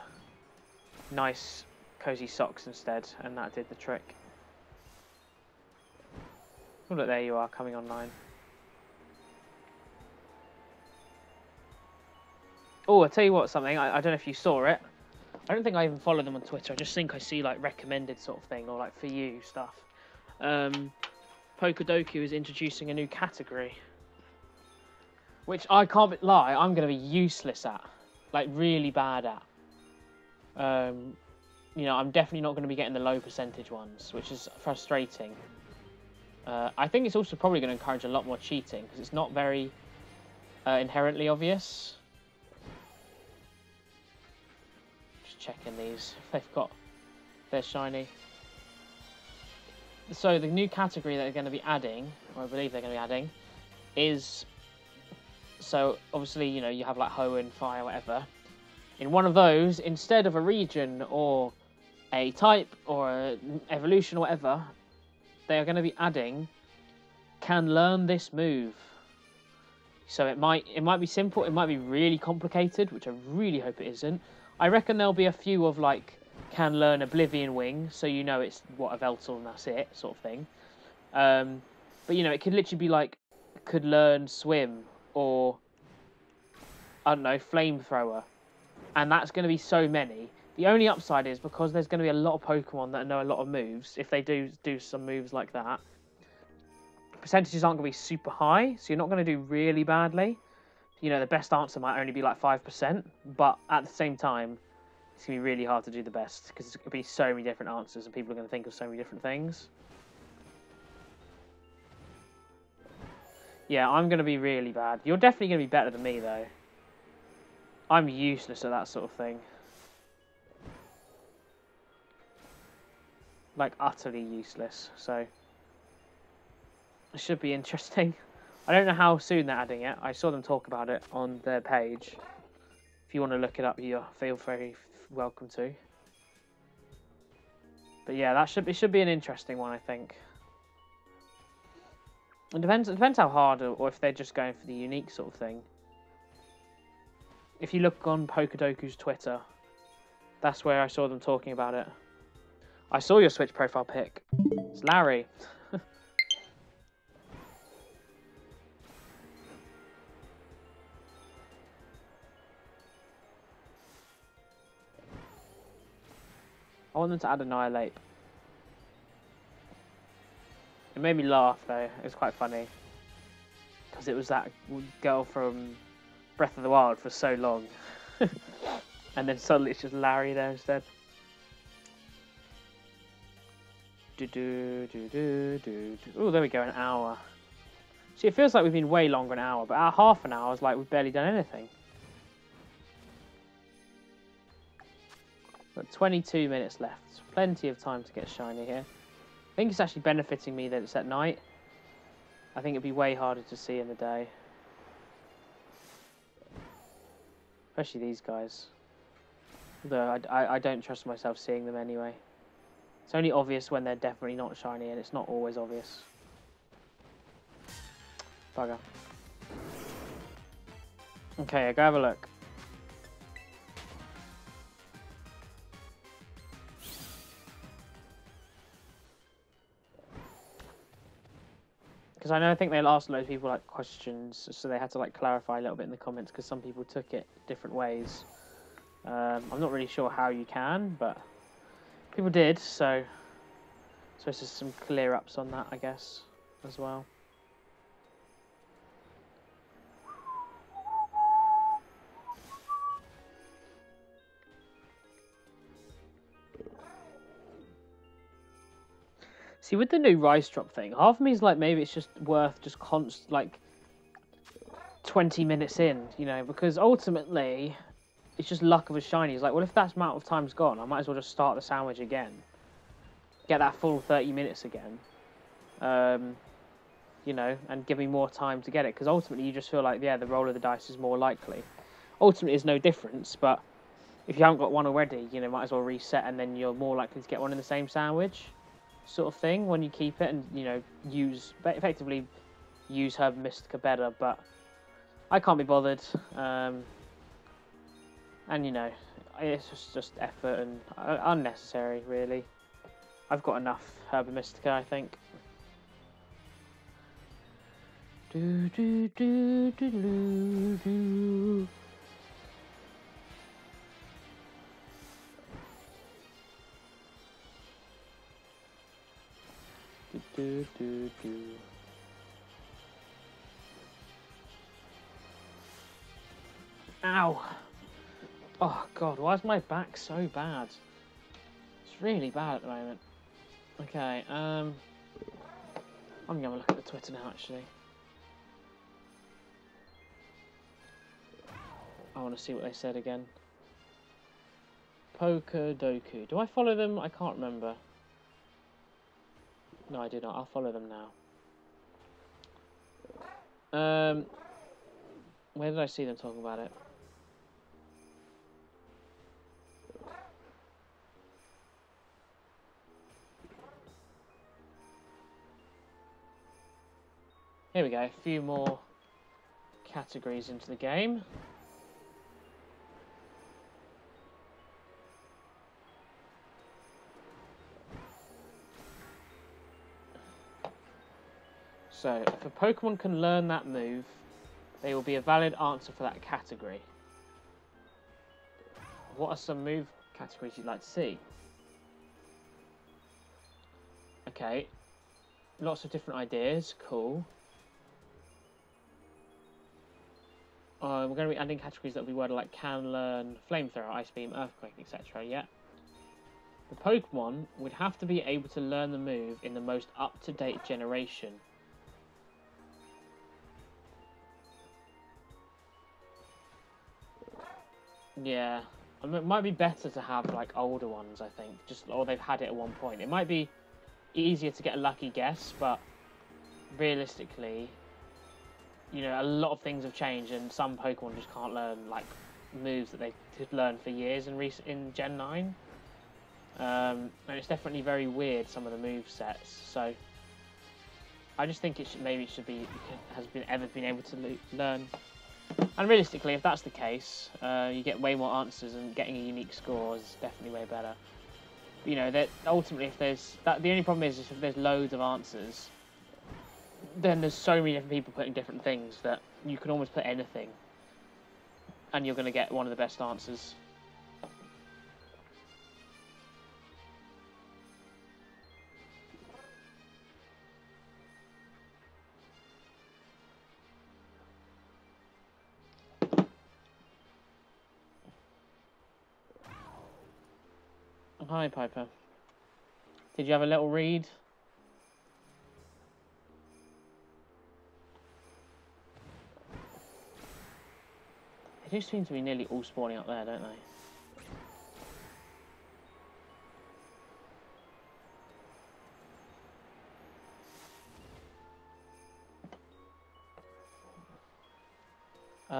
nice, cozy socks instead. And that did the trick. Oh, look, there you are, coming online. Oh, I'll tell you what, something. I don't know if you saw it. I don't think I even follow them on Twitter. I just think I see, like, recommended sort of thing, or, like, for you stuff. Pokedoku is introducing a new category. Which, I can't lie, I'm going to be useless at. Like, really bad at. You know, I'm definitely not going to be getting the low percentage ones, which is frustrating. I think it's also probably going to encourage a lot more cheating, because it's not very inherently obvious. Just checking these. They're shiny. So the new category that they're going to be adding, or I believe they're going to be adding, is... So, obviously, you know, you have like Hoenn, Fire, whatever. In one of those, instead of a region or a type or an evolution or whatever, they are going to be adding can learn this move. So it might be simple, it might be really complicated, which I really hope it isn't. I reckon there'll be a few of like can learn Oblivion Wing, so you know it's what a Veltal and that's it, sort of thing. But you know, it could literally be like could learn Swim or I don't know, Flamethrower. And that's going to be so many. The only upside is because there's going to be a lot of Pokemon that know a lot of moves. If they do some moves like that, percentages aren't going to be super high, so you're not going to do really badly. You know, the best answer might only be like 5%, but at the same time, it's going to be really hard to do the best because there's going to be so many different answers and people are going to think of so many different things. Yeah, I'm going to be really bad. You're definitely going to be better than me, though. I'm useless at that sort of thing. Like, utterly useless, so... It should be interesting. I don't know how soon they're adding it. I saw them talk about it on their page. If you want to look it up, you feel very welcome to. But yeah, it should be an interesting one, I think. It depends how hard, or if they're just going for the unique sort of thing. If you look on Pokedoku's Twitter, that's where I saw them talking about it. I saw your Switch profile pic. It's Larry. I want them to add Annihilate. It made me laugh though, it was quite funny. Because it was that girl from Breath of the Wild for so long. And then suddenly it's just Larry there instead. Oh, there we go, an hour. See, it feels like we've been way longer an hour, but at half an hour, it's like we've barely done anything. Got 22 minutes left. Plenty of time to get shiny here. I think it's actually benefiting me that it's at night. I think it'd be way harder to see in the day. Especially these guys. Though I don't trust myself seeing them anyway. It's only obvious when they're definitely not shiny, and it's not always obvious. Bugger. Okay, go have a look. because I think they asked loads of people like questions, so they had to like clarify a little bit in the comments because some people took it different ways. I'm not really sure how you can, but people did, so it's just some clear ups on that, I guess, as well. See, with the new Rise Drop thing, half of me is like, maybe it's just worth just 20 minutes in, you know, because ultimately it's just luck of a shiny. It's like, well, if that amount of time's gone, I might as well just start the sandwich again, get that full 30 minutes again, you know, and give me more time to get it, because ultimately you just feel like, yeah, the roll of the dice is more likely. Ultimately, there's no difference, but if you haven't got one already, you know, might as well reset, and then you're more likely to get one in the same sandwich, sort of thing, when you keep it and, you know, effectively use Herb Mystica better. But I can't be bothered, and, you know, it's just effort and unnecessary, really. I've got enough Herb Mystica, I think. Do do do do do do. Do do do do. Ow! Oh god, why is my back so bad? It's really bad at the moment. Okay, I'm gonna have a look at the Twitter now, actually. I want to see what they said again. Pokedoku. Do I follow them? I can't remember. No, I do not. I'll follow them now. Where did I see them talking about it? Here we go. A few more categories into the game. So, if a Pokemon can learn that move, they will be a valid answer for that category. What are some move categories you'd like to see? Okay, lots of different ideas. Cool. We're going to be adding categories that will be worded like can learn, flamethrower, ice beam, earthquake, etc. Yeah. The Pokemon would have to be able to learn the move in the most up-to-date generation. Yeah, it might be better to have like older ones, I think, or they've had it at one point. It might be easier to get a lucky guess, but realistically, you know, a lot of things have changed, and some Pokemon just can't learn like moves that they could learn for years in Gen 9. And it's definitely very weird, some of the move sets. So I just think it should ever been able to learn. And realistically, if that's the case, you get way more answers, and getting a unique score is definitely way better. But, you know, that ultimately, the only problem is if there's loads of answers, then there's so many different people putting different things that you can almost put anything, and you're going to get one of the best answers. Hi, Piper. Did you have a little read? They do seem to be nearly all spawning up there, don't they?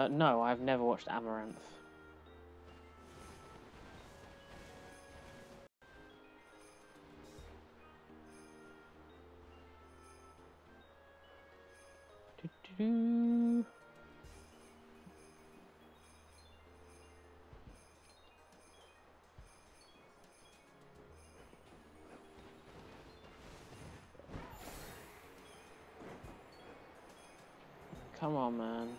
No, I've never watched Amaranth. Do-do-do. Come on, man.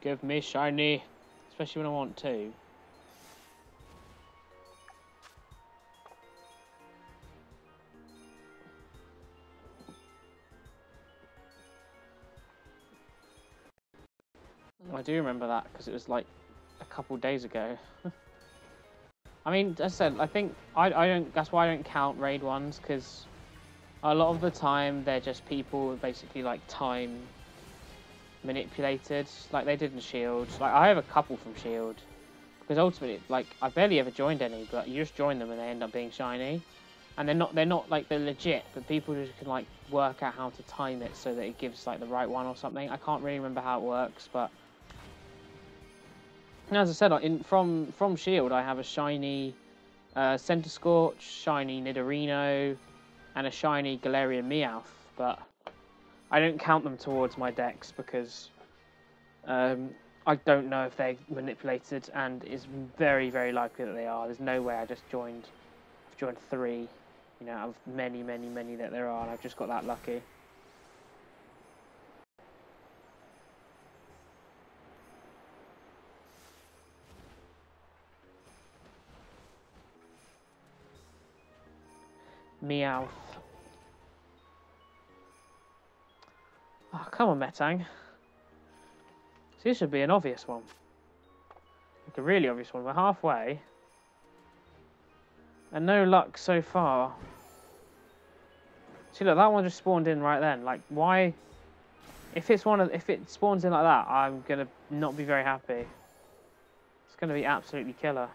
Give me shiny, especially when I want to. I do remember that because it was like a couple days ago. I mean, as I said, I think I don't. That's why I don't count raid ones, because a lot of the time they're just people basically like time manipulated, like they did in Shield. Like I have a couple from Shield, because ultimately, like I barely ever joined any, but you just join them and they end up being shiny, and they're not like they're legit, but people just can like work out how to time it so that it gives like the right one or something. I can't really remember how it works, but. As I said, from Shield, I have a shiny Center Scorch, shiny Nidorino, and a shiny Galarian Meowth, but I don't count them towards my decks because I don't know if they're manipulated, and it's very, very likely that they are. There's no way I've joined 3, you know, out of many, many, many that there are, and I've just got that lucky. Meowth. Oh, come on, Metang. See, this should be an obvious one. Like a really obvious one. We're halfway. And no luck so far. See, look, that one just spawned in right then. Like, why? If it spawns in like that, I'm gonna not be very happy. It's gonna be absolutely killer.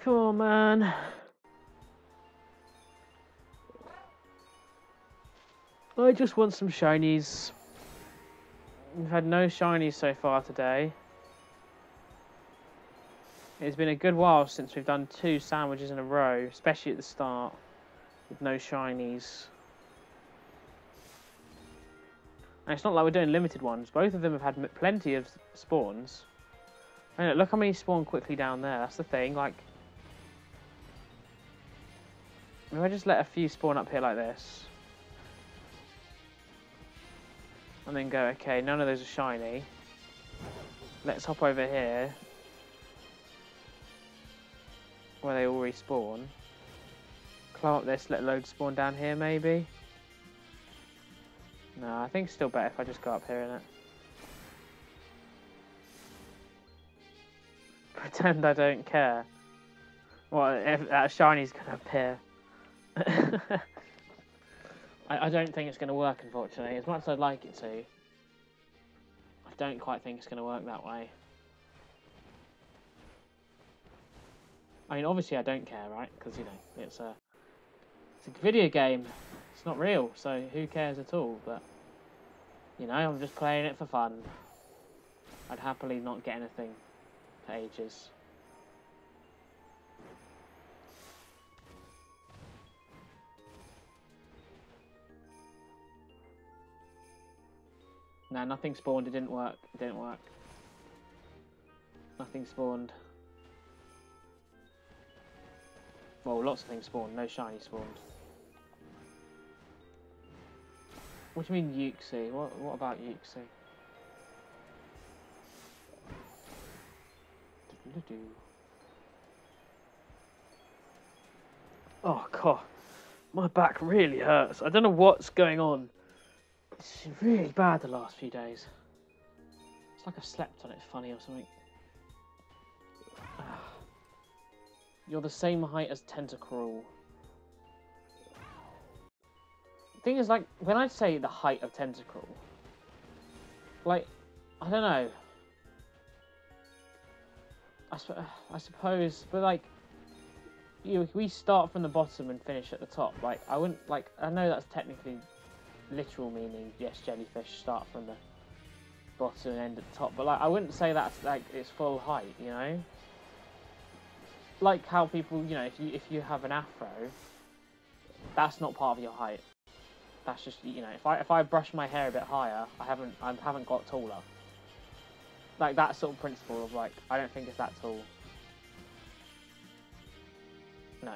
Come on, man. I just want some shinies. We've had no shinies so far today. It's been a good while since we've done 2 sandwiches in a row, especially at the start, with no shinies. And it's not like we're doing limited ones. Both of them have had plenty of spawns. And look how many spawn quickly down there. That's the thing. Like, if I just let a few spawn up here like this, and then go, okay, none of those are shiny. Let's hop over here, where they all respawn. Climb up this, let loads spawn down here, maybe. No, I think it's still better if I just go up here, innit? Pretend I don't care. Well, if that shiny's gonna appear. I don't think it's gonna work, unfortunately. As much as I'd like it to, I don't quite think it's gonna work that way. I mean, obviously I don't care, right? Because, you know, it's a video game. It's not real, so who cares at all? But, you know, I'm just playing it for fun. I'd happily not get anything for ages. No, nothing spawned. It didn't work. It didn't work. Nothing spawned. Well, lots of things spawned. No shiny spawned. What do you mean, Uxie? What about Uxie? Oh, God. My back really hurts. I don't know what's going on. It's really bad the last few days. It's like I've slept on it funny or something. You're the same height as Tentacruel. The thing is, like, when I say the height of Tentacruel, like, I don't know. I suppose, but like, we start from the bottom and finish at the top. Like, I wouldn't, like, I know that's technically literal meaning, yes, jellyfish start from the bottom and end at the top, but like, I wouldn't say that's like its full height, you know? Like how people, you know, if you have an afro, that's not part of your height. That's just, you know, if I brush my hair a bit higher, I haven't got taller. Like that sort of principle of like, I don't think it's that tall. No.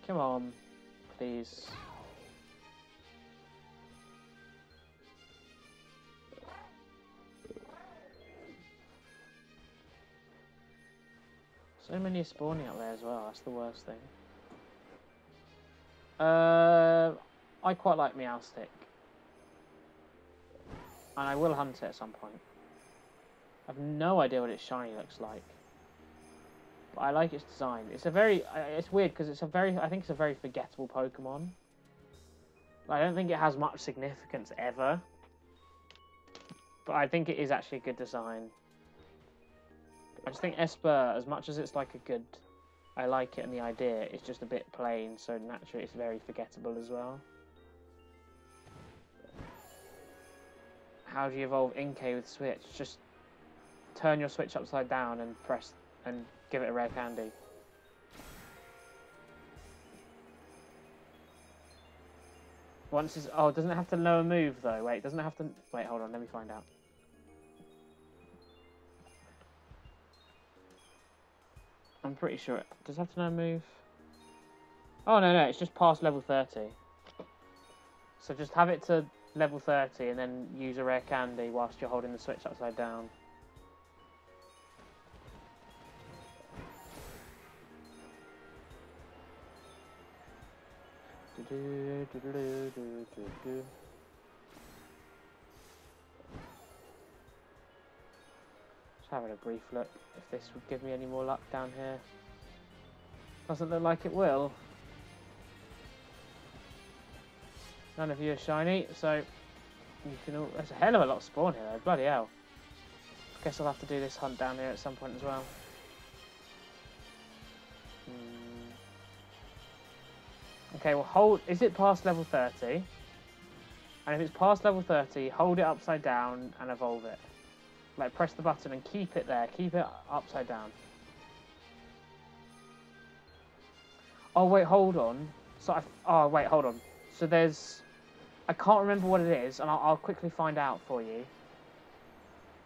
Come on, please. So many are spawning up there as well, that's the worst thing. I quite like Meowstic. And I will hunt it at some point. I have no idea what its shiny looks like. But I like its design. It's a very... It's weird because it's a very... I think it's a very forgettable Pokemon. I don't think it has much significance ever. But I think it is actually a good design. I just think Esper, as much as it's like a good... I like it and the idea, it's just a bit plain, so naturally it's very forgettable as well. How do you evolve Inkay with Switch? Just turn your Switch upside down and press and give it a rare candy. Once it's... Oh, doesn't it have to know a move though? Wait, doesn't it have to... Wait, hold on, let me find out. I'm pretty sure it does have to know a move. Oh no, it's just past level 30. So just have it to level 30 and then use a rare candy whilst you're holding the Switch upside down. Just having a brief look if this would give me any more luck down here. Doesn't look like it will. None of you are shiny, so you can all... There's a hell of a lot of spawn here though, bloody hell. Guess I'll have to do this hunt down here at some point as well. Okay, well hold... Is it past level 30? And if it's past level 30, hold it upside down and evolve it. Like, press the button and keep it there. Keep it upside down. Oh, wait, hold on. So oh, wait, hold on. So there's... I can't remember what it is, and I'll quickly find out for you.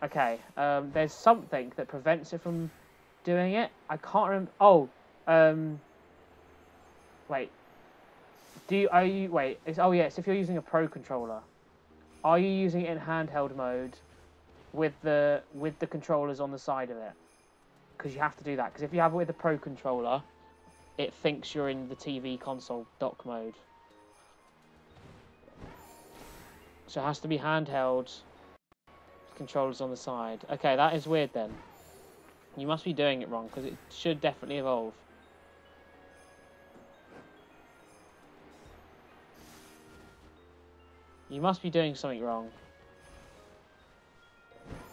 Okay, there's something that prevents it from doing it. I can't remember... Oh, wait. Oh, yes, if you're using a Pro Controller. Are you using it in handheld mode with the controllers on the side of it? Because you have to do that. Because if you have it with the Pro Controller, it thinks you're in the TV console dock mode. So it has to be handheld, controllers on the side. Okay, that is weird then. You must be doing it wrong, because it should definitely evolve. You must be doing something wrong.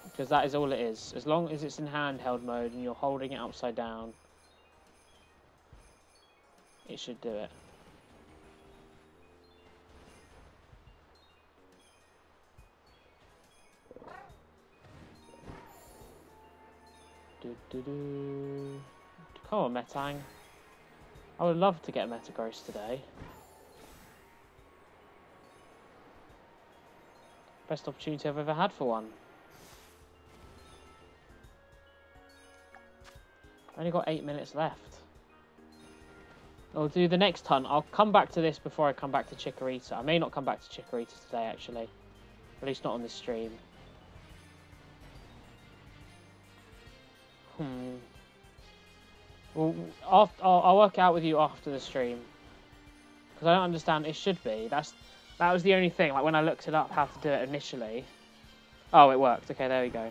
Because that is all it is. As long as it's in handheld mode and you're holding it upside down, it should do it. Come on, Metang. I would love to get a Metagross today. Best opportunity I've ever had for one. I've only got 8 minutes left. I'll do the next hunt. I'll come back to this before I come back to Chikorita. I may not come back to Chikorita today, actually. At least not on this stream. Well, I'll work out with you after the stream. Because I don't understand. It should be. That was the only thing. Like when I looked it up how to do it initially. Oh, it worked. Okay, there we go.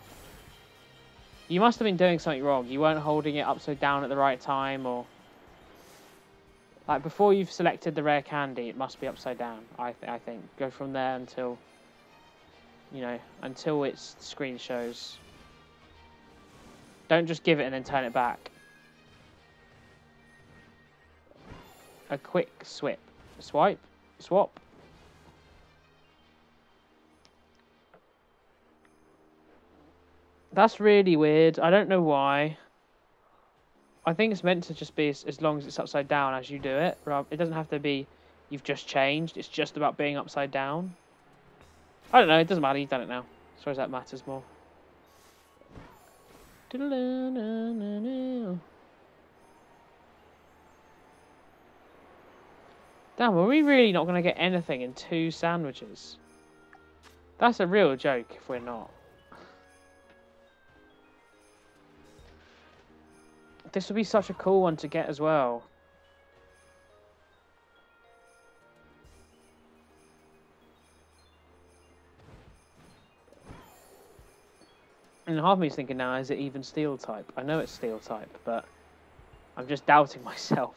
You must have been doing something wrong. You weren't holding it upside down at the right time, or... Like, before you've selected the rare candy, it must be upside down, I think. Go from there until... You know, until its screen shows. Don't just give it and then turn it back. A quick swip. Swipe? Swap? That's really weird. I don't know why. I think it's meant to just be as long as it's upside down as you do it. It doesn't have to be you've just changed. It's just about being upside down. I don't know. It doesn't matter. You've done it now. As far as that matters more. Damn, are we really not going to get anything in 2 sandwiches? That's a real joke if we're not. This would be such a cool one to get as well. And half of me's thinking now, is it even steel type? I know it's steel type, but I'm just doubting myself.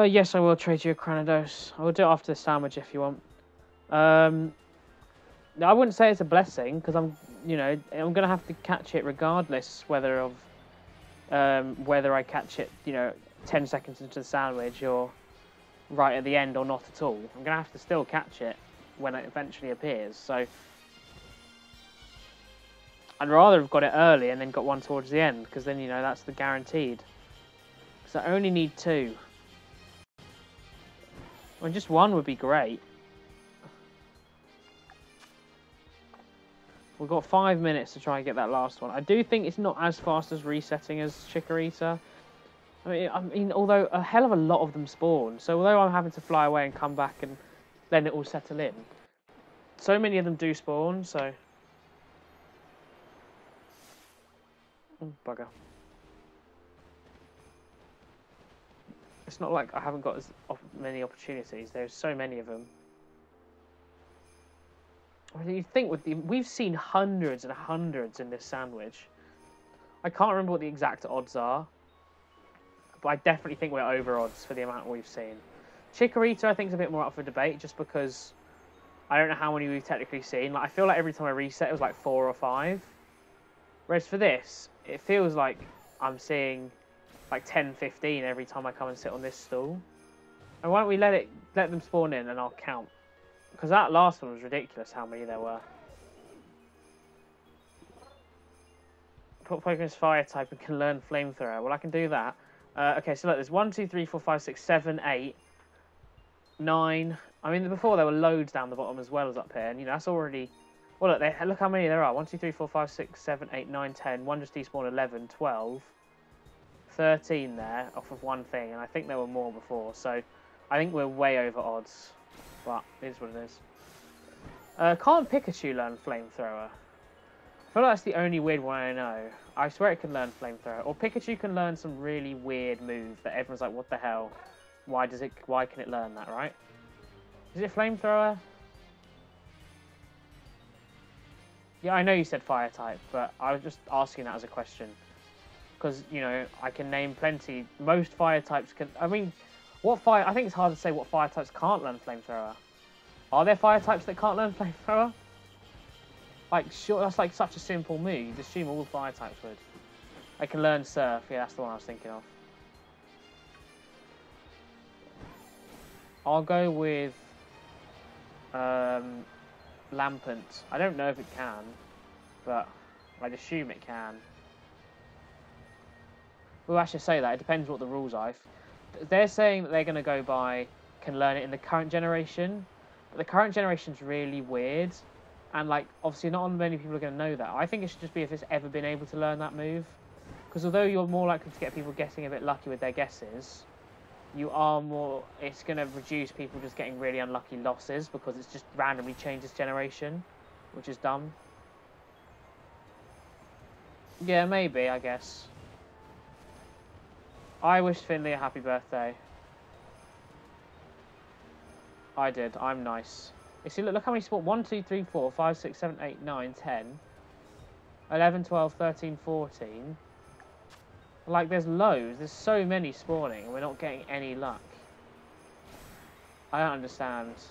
Yes, I will trade you a Cranados. I will do it after the sandwich if you want. I wouldn't say it's a blessing because I'm gonna have to catch it regardless whether I catch it 10 seconds into the sandwich or right at the end or not at all. I'm gonna have to still catch it when it eventually appears. So I'd rather have got it early and then got one towards the end because then that's the guaranteed. So I only need 2. I mean, just 1 would be great. We've got 5 minutes to try and get that last one. I do think it's not as fast as resetting as Chikorita. I mean, although a hell of a lot of them spawn. So although I'm having to fly away and come back and then it all settle in, so many of them do spawn, so... Oh, bugger. It's not like I haven't got as many opportunities. There's so many of them. You think we've seen hundreds and hundreds in this sandwich. I can't remember what the exact odds are, but I definitely think we're over odds for the amount we've seen. Chikorita, I think, is a bit more up for debate, just because I don't know how many we've technically seen. Like, I feel like every time I reset, it was like 4 or 5. Whereas for this, it feels like I'm seeing like 10, 15 every time I come and sit on this stool. And why don't we let them spawn in and I'll count. Because that last one was ridiculous how many there were. Pokemon's fire type and can learn flamethrower. Well, I can do that. Okay, so look, there's 1, 2, 3, 4, 5, 6, 7, 8, 9. I mean, before there were loads down the bottom as well as up here. And, that's already... Well, look how many there are. 1, 2, 3, 4, 5, 6, 7, 8, 9, 10. One just despawned 11, 12. 13 there off of one thing. And I think there were more before. So I think we're way over odds. But it is what it is. Can't Pikachu learn Flamethrower? I feel like that's the only weird one I know. I swear it can learn Flamethrower. Or Pikachu can learn some really weird move that everyone's like, what the hell? Why can it learn that, right? Is it Flamethrower? Yeah, I know you said Fire type, but I was just asking that as a question. Because, I can name plenty. Most Fire types can... I mean... I think it's hard to say what fire types can't learn Flamethrower. Are there fire types that can't learn Flamethrower? Like, sure, that's like such a simple move. You'd assume all fire types would. I can learn Surf. Yeah, that's the one I was thinking of. I'll go with Lampent. I don't know if it can, but I'd assume it can. Well, I should say that. It depends what the rules are. They're saying that they're going to go by can learn it in the current generation. But the current generation's really weird. And, like, obviously not many people are going to know that. I think it should just be if it's ever been able to learn that move. Because although you're more likely to get people getting a bit lucky with their guesses, it's going to reduce people just getting really unlucky losses because it's just randomly changes generation, which is dumb. Yeah, maybe, I guess. I wished Finley a happy birthday. I did. I'm nice. You see, look how many spawned. 1, 2, 3, 4, 5, 6, 7, 8, 9, 10, 11, 12, 13, 14. Like, there's loads. There's so many spawning, and we're not getting any luck. I don't understand. It's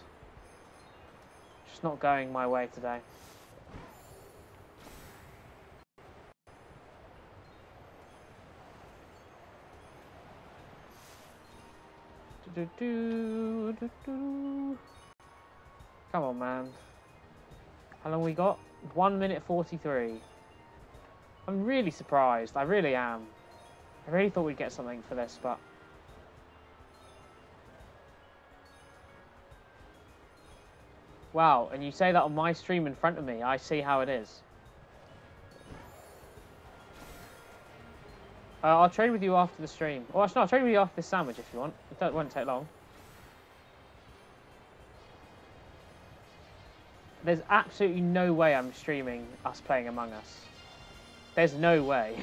just not going my way today. Come on, man. How long we got? 1 minute 43. I'm really surprised. I really am. I really thought we'd get something for this, but... Wow, and you say that on my stream in front of me. I see how it is. I'll trade with you after the stream. Or actually, no, I'll trade with you after this sandwich if you want. It won't take long. There's absolutely no way I'm streaming us playing Among Us. There's no way.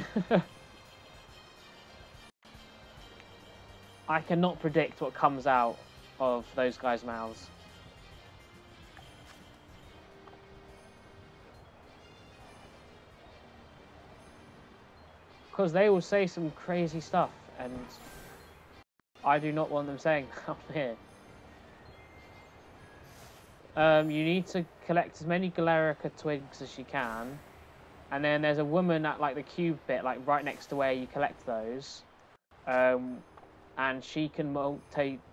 I cannot predict what comes out of those guys' mouths. Because they will say some crazy stuff, and I do not want them saying up here. You need to collect as many Galerica twigs as you can, and then there's a woman at like the cube bit, like right next to where you collect those, and she can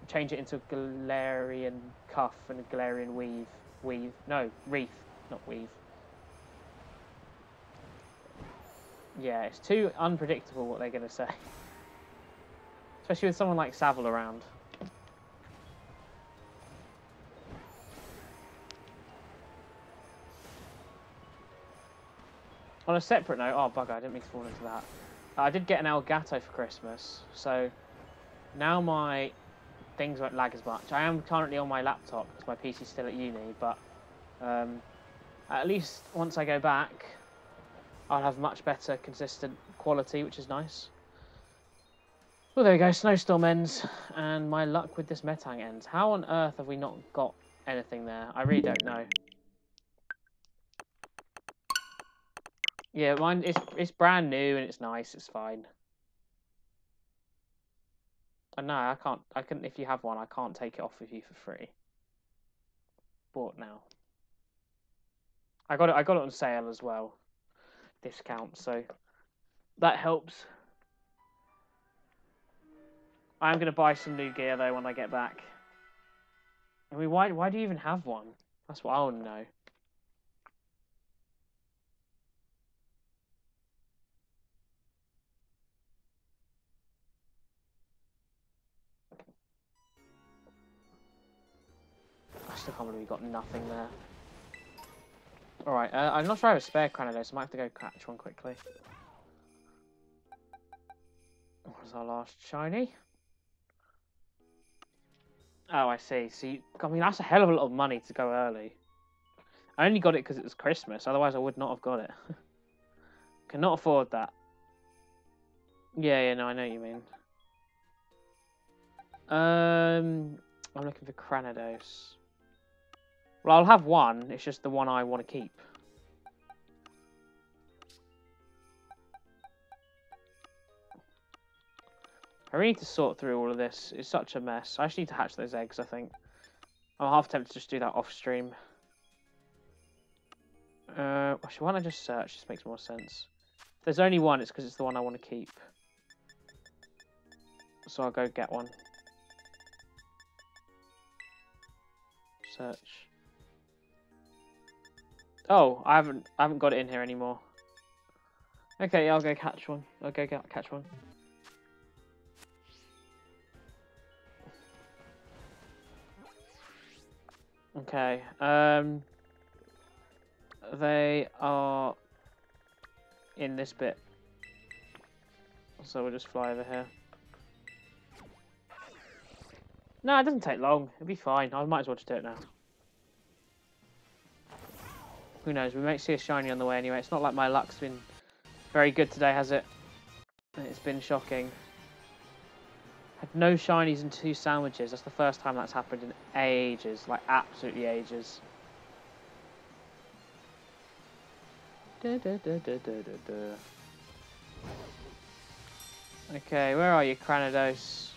change it into a Galarian cuff and a Galarian wreath, not weave. Yeah, it's too unpredictable what they're going to say. Especially with someone like Savile around. On a separate note, oh bugger, I didn't mean to fall into that. I did get an Elgato for Christmas, so now my things won't lag as much. I am currently on my laptop because my PC's still at uni, but at least once I go back, I'll have much better consistent quality, which is nice. Well, there we go, snowstorm ends, and my luck with this Metang ends. How on earth have we not got anything there? I really don't know. Yeah, mine it's brand new and it's nice, it's fine. And no, I can if you have one, I can't take it off of you for free. Bought now. I got it on sale as well. Discount, so that helps. I am gonna buy some new gear though when I get back. I mean, why do you even have one? That's what I want to know. I still can't believe we got nothing there. Alright, I'm not sure I have a spare Cranidos, so I might have to go catch one quickly. What was our last shiny? Oh, I see. See, I mean, that's a hell of a lot of money to go early. I only got it because it was Christmas, otherwise I would not have got it. Cannot afford that. Yeah, no, I know what you mean. I'm looking for Cranidos. Well, I'll have one, it's just the one I want to keep. I really need to sort through all of this. It's such a mess. I actually need to hatch those eggs, I think. I'm half tempted to just do that off stream. Actually, why don't I just search? This makes more sense. If there's only one, it's because it's the one I want to keep. So I'll go get one. Search. Oh, I haven't got it in here anymore. Okay, yeah, I'll go catch one. I'll go catch one. Okay. They are in this bit. So we'll just fly over here. No, it doesn't take long. It'll be fine. I might as well just do it now. Who knows? We might see a shiny on the way anyway. It's not like my luck's been very good today, has it? It's been shocking. Had no shinies and 2 sandwiches. That's the first time that's happened in ages. Like, absolutely ages. Okay, where are you, Cranidos?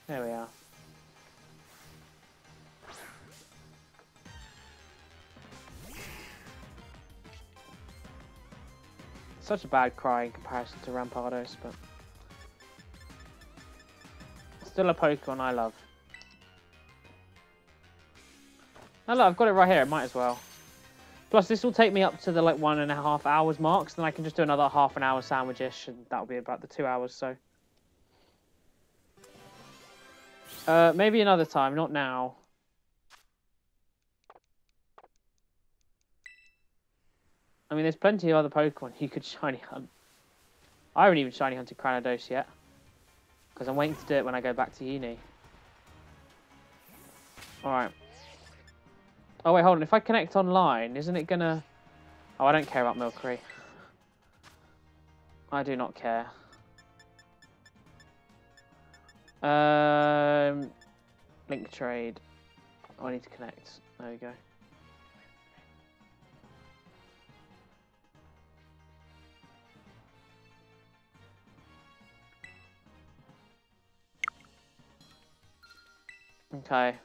There we are. Such a bad cry in comparison to Rampardos, but still a Pokemon I love. Oh look, I've got it right here, I might as well. Plus, this will take me up to the like 1.5 hours marks, then I can just do another half an hour sandwich-ish, and that'll be about the 2 hours, so. Maybe another time, not now. I mean, there's plenty of other Pokemon you could shiny hunt. I haven't even shiny hunted Cranidos yet, because I'm waiting to do it when I go back to uni. Alright. Oh wait, hold on. If I connect online, isn't it gonna... Oh, I don't care about Milcery. I do not care. Link trade. Oh, I need to connect. There we go. Okay.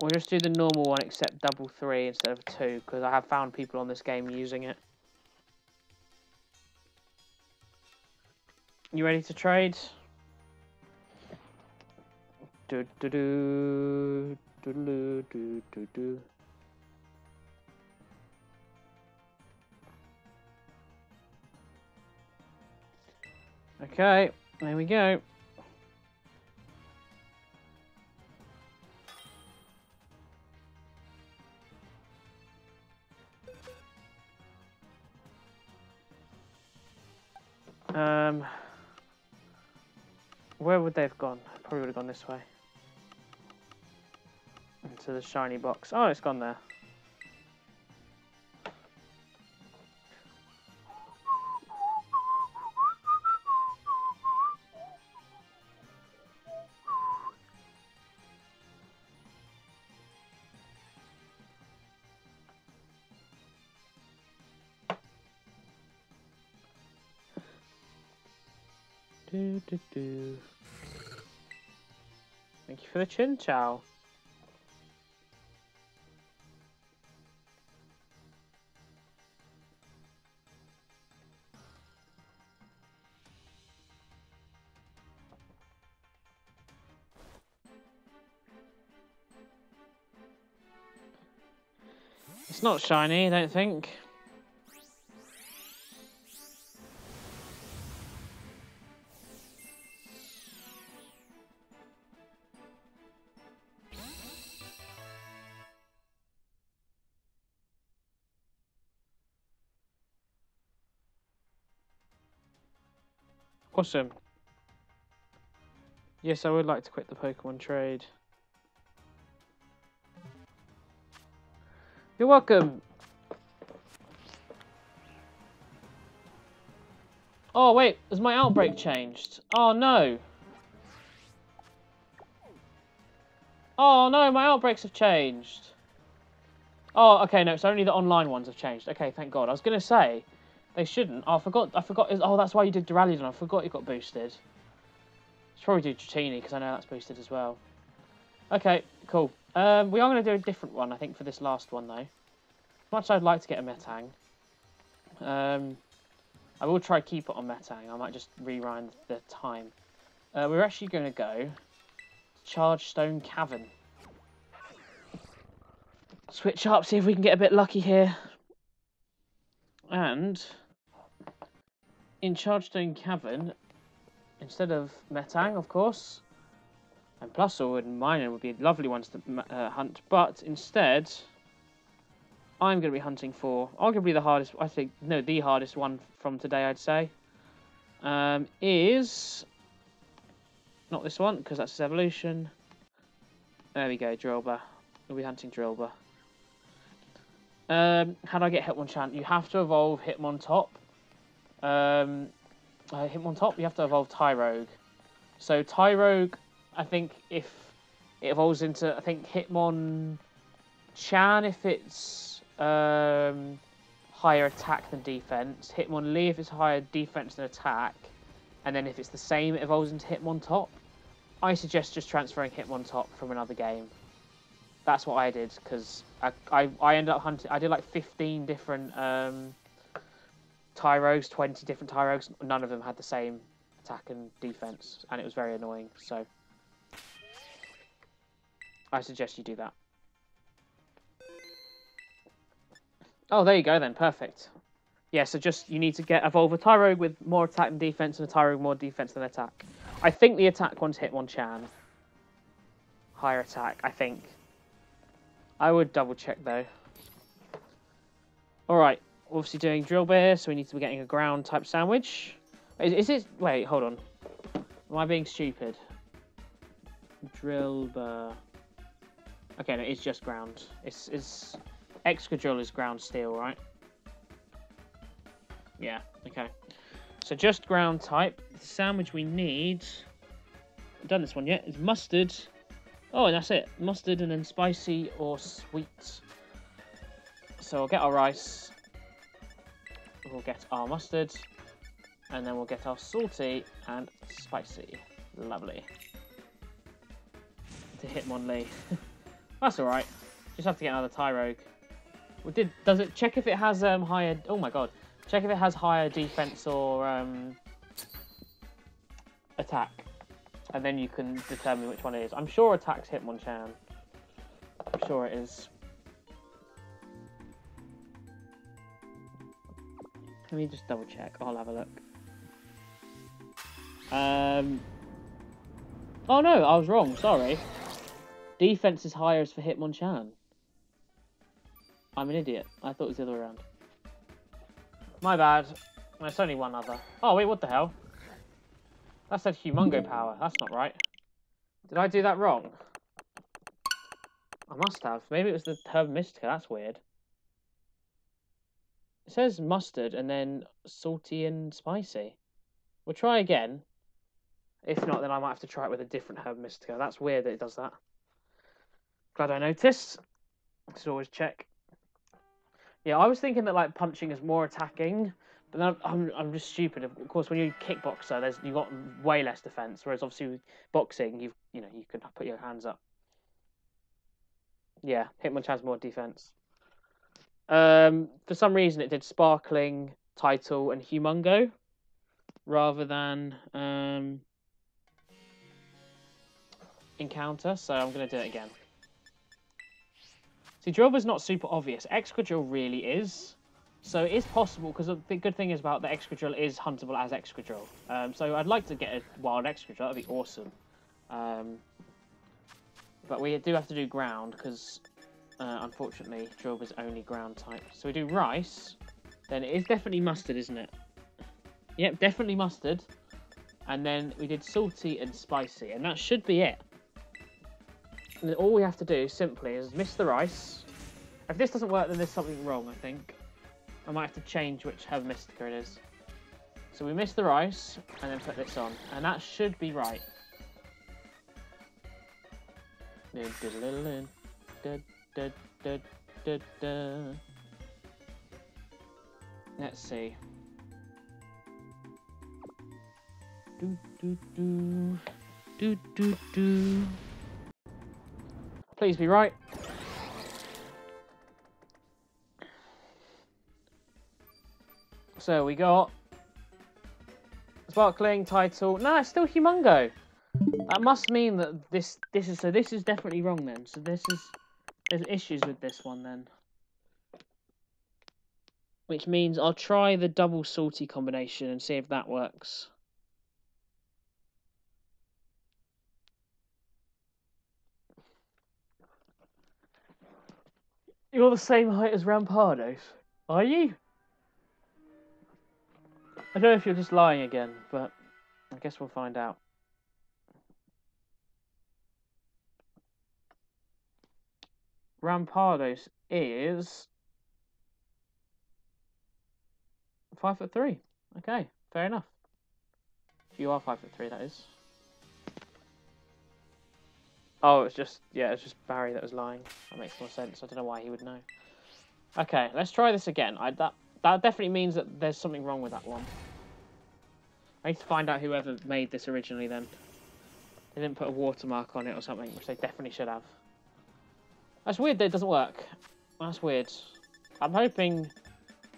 We'll just do the normal one except double 3 instead of 2, because I have found people on this game using it. You ready to trade? Do do do do do do do do. Okay, there we go. Where would they have gone? Probably would have gone this way. Into the shiny box. Oh, it's gone there. Do, do, do. Thank you for the Chinchou. It's not shiny, I don't think. Awesome. Yes, I would like to quit the Pokemon trade. You're welcome. Oh, wait. Has my outbreak changed? Oh, no. Oh, no. My outbreaks have changed. Oh, okay. No, it's only the online ones have changed. Okay, thank God. I was going to say, they shouldn't. Oh, I forgot. Oh, that's why you did Duraludon. I forgot it got boosted. Should probably do Dratini, because I know that's boosted as well. Okay, cool. We are going to do a different one, I think, for this last one, though. As much as I'd like to get a Metang. I will try keep it on Metang. I might just rewind the time. We're actually going to go to Chargestone Cavern. Switch up, see if we can get a bit lucky here. And in Chargestone Cavern, instead of Metang, of course, and Plusle and Minun would be lovely ones to hunt, but instead, I'm going to be hunting for arguably the hardest, I think, no, the hardest one from today, I'd say, is not this one, because that's his evolution. There we go, Drillbur. We'll be hunting Drillbur. How do I get Hitmonchan? You have to evolve Hitmontop. Hitmontop, you have to evolve Tyrogue. So Tyrogue, I think if it evolves into, I think Hitmonchan if it's higher attack than defense, Hitmonlee if it's higher defense than attack, and then if it's the same, it evolves into Hitmontop. I suggest just transferring Hitmontop from another game. That's what I did, because I ended up hunting. I did like 15 different Tyrogues, 20 different Tyrogues. None of them had the same attack and defense, and it was very annoying. So I suggest you do that. Oh, there you go then. Perfect. Yeah, so just you need to evolve a Tyrogue with more attack and defense, and a Tyrogue with more defense than attack. I think the attack one's Hitmonchan. Higher attack, I think. I would double check though. Alright, obviously doing Drillbur, so we need to be getting a ground type sandwich. Is it... Wait, hold on. Am I being stupid? Drillbur. Okay, no, it's just ground. It's Excadrill is ground steel, right? Yeah, okay. So just ground type. The sandwich we need... I've done this one yet. Is mustard. Oh, and that's it. Mustard and then spicy or sweet. So we'll get our rice. We'll get our mustard. And then we'll get our salty and spicy. Lovely. To Hitmonlee. That's alright. Just have to get another Tyrogue. Does it check if it has higher... Oh my god. Check if it has higher defense or attack. And then you can determine which one it is. I'm sure attack's Hitmonchan. I'm sure it is. Let me just double check. I'll have a look. Oh no, I was wrong. Sorry. Defense is higher for Hitmonchan. I'm an idiot. I thought it was the other way around. My bad. There's only one other. Oh wait, what the hell? That said Humongo power. That's not right. Did I do that wrong? I must have. Maybe it was the Herb Mystica. That's weird. It says mustard and then salty and spicy. We'll try again. If not, then I might have to try it with a different Herb Mystica. That's weird that it does that. Glad I noticed. Should always check. Yeah, I was thinking that like punching is more attacking, but then I'm just stupid. Of course, when you kickboxer, you got way less defense. Whereas obviously with boxing, you can put your hands up. Yeah, Hitmonchan has more defense. For some reason, it did Sparkling, Title, and Humongo rather than Encounter. So I'm going to do it again. See, Drillbur's not super obvious. Excadrill really is. So it is possible, because the good thing is about the Excadrill is huntable as Excadrill. So I'd like to get a wild Excadrill. That would be awesome. But we do have to do ground, because unfortunately Drillbur's only ground type. So we do rice. Then it is definitely mustard, isn't it? Yep, definitely mustard. And then we did salty and spicy. And that should be it. And then all we have to do simply is miss the rice. If this doesn't work, then there's something wrong, I think. I might have to change which Herb Mystica it is. So we miss the rice and then put this on. And that should be right. Let's see. Please be right. So we got Sparkling, Title. No, it's still Humongo. That must mean that this is definitely wrong then. So there's issues with this one then. Which means I'll try the double salty combination and see if that works. You're the same height as Rampardos, are you? I don't know if you're just lying again, but I guess we'll find out. Rampardos is 5'3". Okay, fair enough. If you are 5'3", that is. Oh, it's just Barry that was lying. That makes more sense. I don't know why he would know. Okay, let's try this again. That definitely means that there's something wrong with that one. I need to find out whoever made this originally then. They didn't put a watermark on it or something, which they definitely should have. That's weird that it doesn't work. That's weird. I'm hoping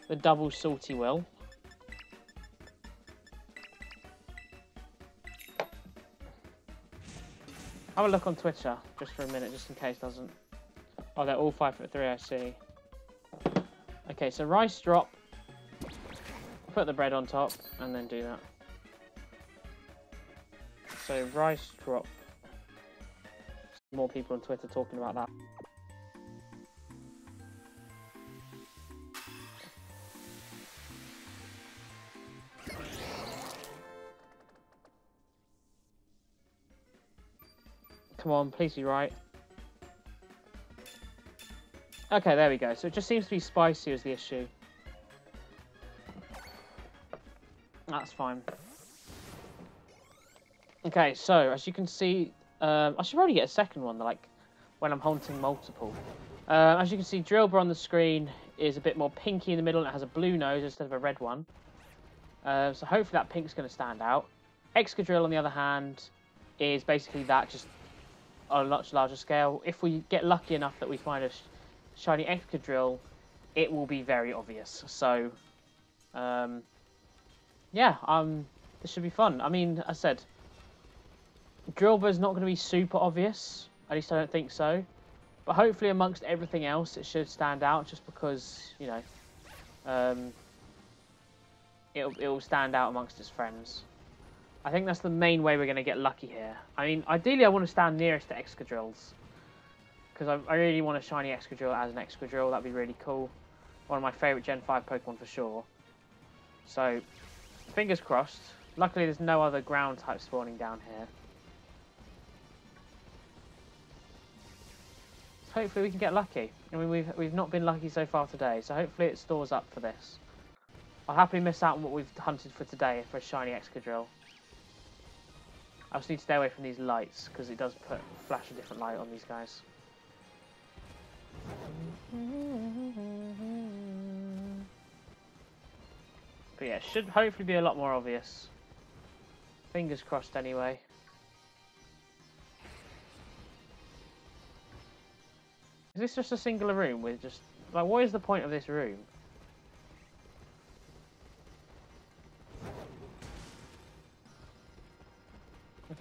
the double salty will. Have a look on Twitter, just for a minute, just in case it doesn't. Oh, they're all 5'3", I see. Okay, so rice drop. Put the bread on top, and then do that. So rice drop. More people on Twitter talking about that. Come on, please be right. Okay, there we go. So it just seems to be spicy as the issue. That's fine. Okay, so as you can see, I should probably get a second one, like when I'm hunting multiple. As you can see, Drillbur on the screen is a bit more pinky in the middle and it has a blue nose instead of a red one. So hopefully that pink's going to stand out. Excadrill, on the other hand, is basically that, just on a much larger scale. If we get lucky enough that we find a shiny Excadrill, it will be very obvious. So, yeah, this should be fun. I mean, I said, Drillbur's not going to be super obvious. At least I don't think so. But hopefully amongst everything else, it should stand out just because, you know, it'll stand out amongst its friends. I think that's the main way we're going to get lucky here. I mean, ideally I want to stand nearest to Excadrills. Because I really want a shiny Excadrill as an Excadrill. That'd be really cool. One of my favourite Gen 5 Pokemon for sure. So, fingers crossed. Luckily there's no other ground type spawning down here. So hopefully we can get lucky. I mean, we've not been lucky so far today. So hopefully it stores up for this. I'll happily miss out on what we've hunted for today for a shiny Excadrill. I just need to stay away from these lights because it does flash a different light on these guys. But yeah, it should hopefully be a lot more obvious. Fingers crossed anyway. Is this just a singular room with just... like, what is the point of this room?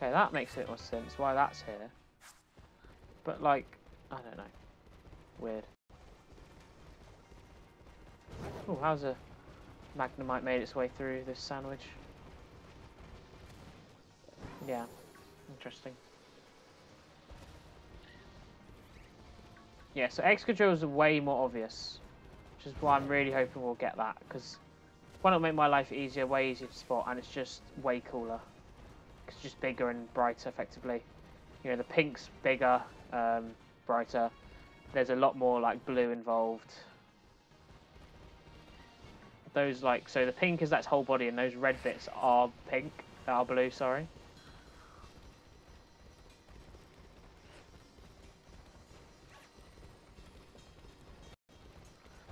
Okay, that makes a bit more sense why that's here. But, like, I don't know. Weird. Oh, how's a Magnemite made its way through this sandwich? Yeah, interesting. Yeah, so Excadrill is way more obvious, which is why I'm really hoping we'll get that, because one, it'll make my life easier, way easier to spot, and it's just way cooler. It's just bigger and brighter, effectively. You know, the pink's bigger, brighter. There's a lot more, like, blue involved. Those, like, so the pink is that's whole body, and those red bits are pink, are blue, sorry.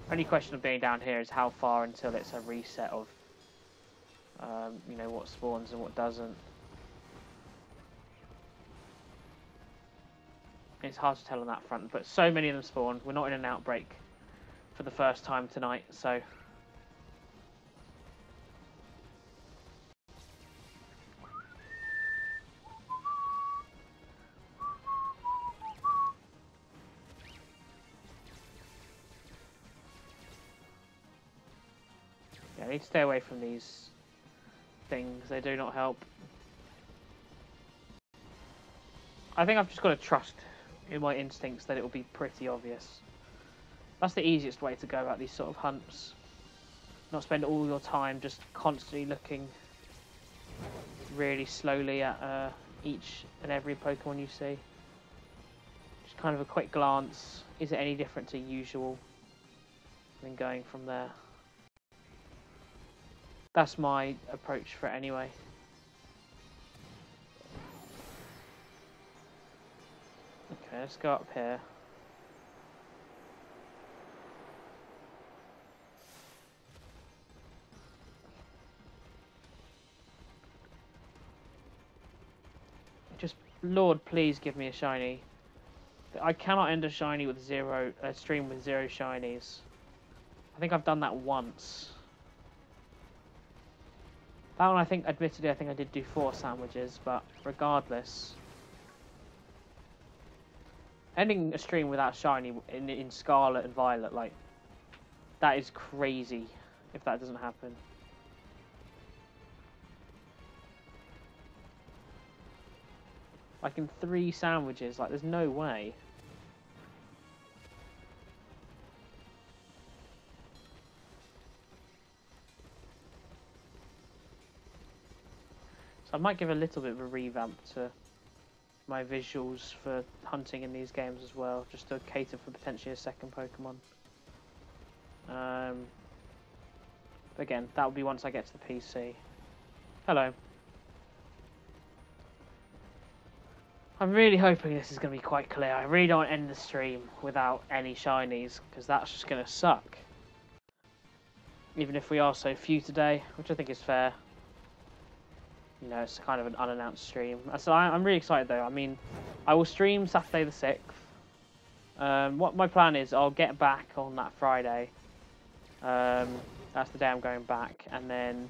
Only question of being down here is how far until it's a reset of, you know, what spawns and what doesn't. It's hard to tell on that front, but so many of them spawn. We're not in an outbreak for the first time tonight, so... yeah, I need to stay away from these things. They do not help. I think I've just got to trust in my instincts that it will be pretty obvious. That's the easiest way to go about these sort of hunts. Not spend all your time just constantly looking really slowly at each and every Pokemon you see. Just kind of a quick glance. Is it any different to usual? And then going from there. That's my approach for it anyway. Okay, let's go up here. Just, Lord, please give me a shiny. I cannot end a shiny with a stream with 0 shinies. I think I've done that once. That one, admittedly, I think I did do 4 sandwiches, but regardless. Ending a stream without shiny in Scarlet and Violet, like, that is crazy if that doesn't happen. Like in 3 sandwiches, like there's no way. So I might give a little bit of a revamp to my visuals for hunting in these games as well, just to cater for potentially a second Pokemon. Again, that will be once I get to the PC. Hello. I'm really hoping this is going to be quite clear. I really don't want to end the stream without any shinies, because that's just going to suck. Even if we are so few today, which I think is fair. You know, it's kind of an unannounced stream. So I'm really excited though. I mean, I will stream Saturday the 6th. What my plan is, I'll get back on that Friday. That's the day I'm going back. And then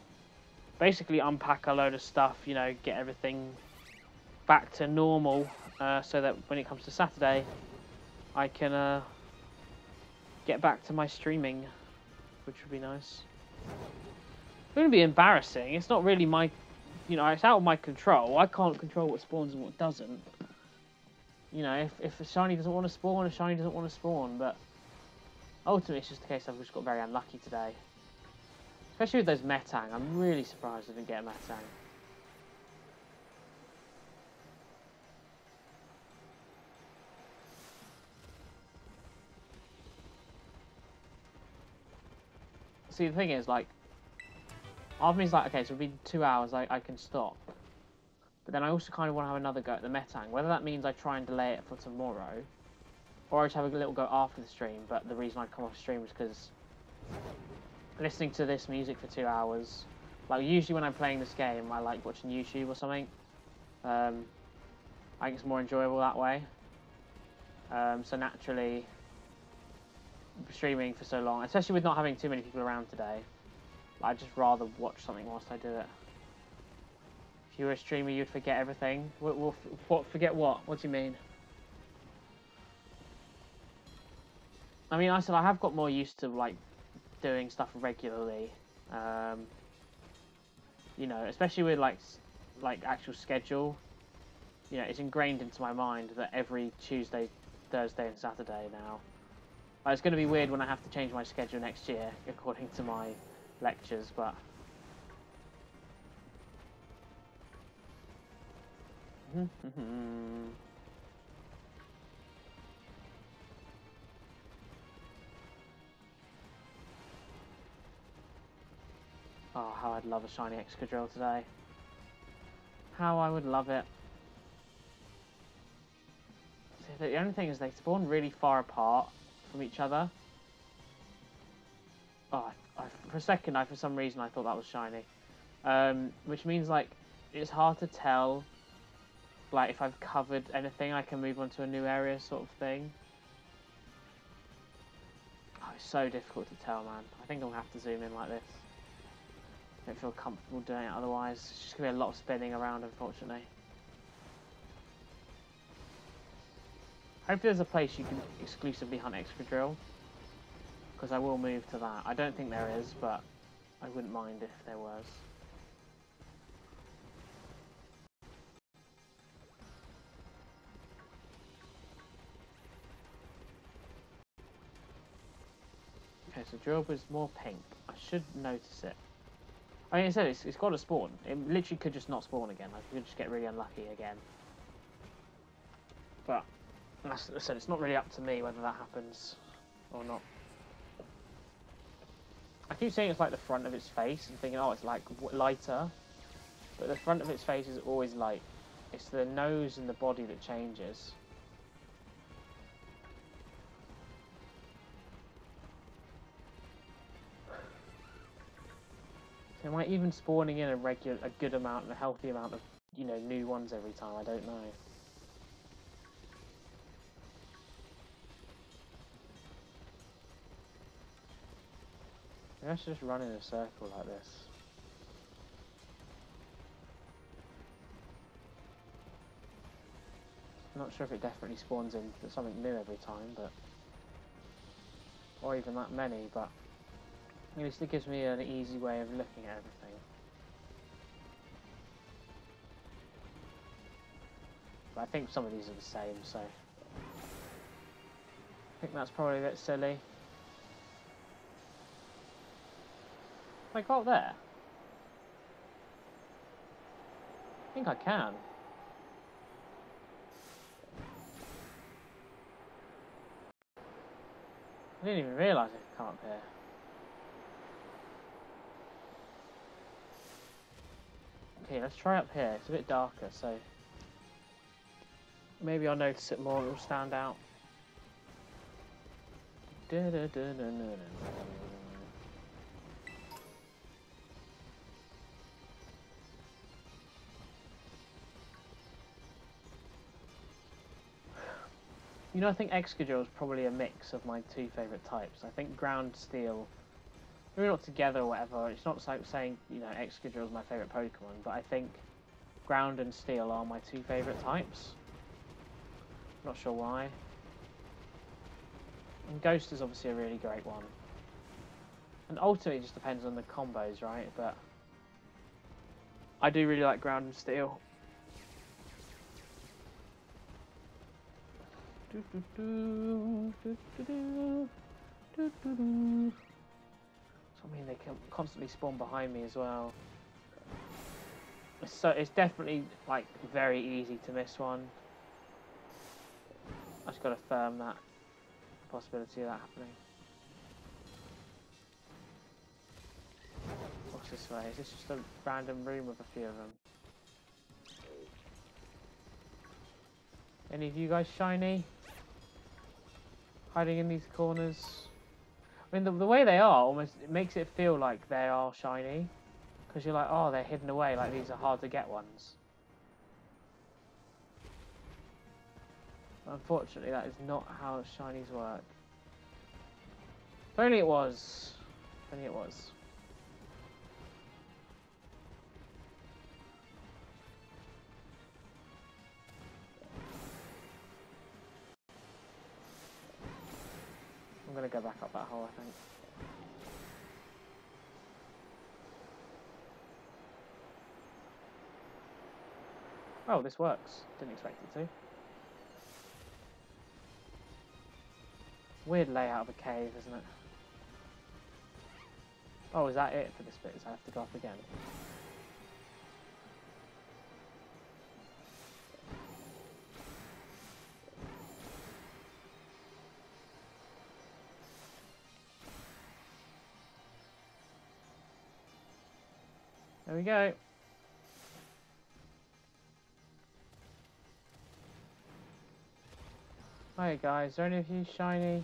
basically unpack a load of stuff, you know, get everything back to normal. So that when it comes to Saturday, I can get back to my streaming, which would be nice. It's going to be embarrassing. It's not really my... You know, it's out of my control. I can't control what spawns and what doesn't. You know, if a shiny doesn't want to spawn, a shiny doesn't want to spawn. But ultimately, it's just the case I've just got very unlucky today. Especially with those Metang. I'm really surprised I didn't get a Metang. See, the thing is, like, half of me is like, okay, so it'll be 2 hours, I can stop. But then I also kind of want to have another go at the Metang. Whether that means I try and delay it for tomorrow, or I just have a little go after the stream. But the reason I come off stream is because listening to this music for 2 hours, like usually when I'm playing this game, I like watching YouTube or something. I think it's more enjoyable that way. So naturally, streaming for so long, especially with not having too many people around today, I'd just rather watch something whilst I do it. If you were a streamer, you'd forget everything. What? Forget what? What do you mean? I mean, I said I have got more used to like doing stuff regularly. You know, especially with like actual schedule. You know, it's ingrained into my mind that every Tuesday, Thursday, and Saturday now. It's going to be weird when I have to change my schedule next year according to my lectures, but. Oh, how I'd love a shiny Excadrill today. How I would love it. See, the only thing is they spawn really far apart from each other. Oh, for a second, for some reason, I thought that was shiny. Which means, like, it's hard to tell, like, if I've covered anything, I can move on to a new area sort of thing. Oh, it's so difficult to tell, man. I think I'll have to zoom in like this. I don't feel comfortable doing it otherwise. It's just going to be a lot of spinning around, unfortunately. Hopefully there's a place you can exclusively hunt Excadrill, because I will move to that. I don't think there is, but I wouldn't mind if there was. Okay, so Drillbur's more pink. I should notice it. I mean, I said it's got to spawn. It literally could just not spawn again. I could just get really unlucky again. But, as I said, it's not really up to me whether that happens or not. I keep saying it's like the front of its face and thinking, oh, it's like lighter. But the front of its face is always light. It's the nose and the body that changes. So am I even spawning in a good amount, a healthy amount of, you know, new ones every time? I don't know. Maybe I should just run in a circle like this. I'm not sure if it definitely spawns in something new every time, but or even that many, but at least it gives me an easy way of looking at everything. But I think some of these are the same, so I think that's probably a bit silly. Can I go up there? I think I can. I didn't even realise I could come up here. Okay, let's try up here. It's a bit darker, so maybe I'll notice it more. It'll stand out. You know, I think Excadrill is probably a mix of my two favourite types. I think Ground Steel, maybe not together or whatever. It's not like saying, you know, Excadrill is my favourite Pokemon, but I think Ground and Steel are my two favourite types. Not sure why. And Ghost is obviously a really great one. And ultimately it just depends on the combos, right? But I do really like Ground and Steel. So, I mean, they can constantly spawn behind me as well. So it's definitely like very easy to miss one. I just got to firm that possibility of that happening. What's this way? Is this just a random room with a few of them? Any of you guys shiny? Hiding in these corners? I mean, the way they are almost it makes it feel like they are shiny, because you're like, oh, they're hidden away. Like these are hard to get ones. But unfortunately, that is not how shinies work. If only it was. If only it was. I'm gonna go back up that hole, I think. Oh, this works. Didn't expect it to. Weird layout of a cave, isn't it? Oh, is that it for this bit? Does I have to go up again? There we go. Hi guys, are any of you shiny?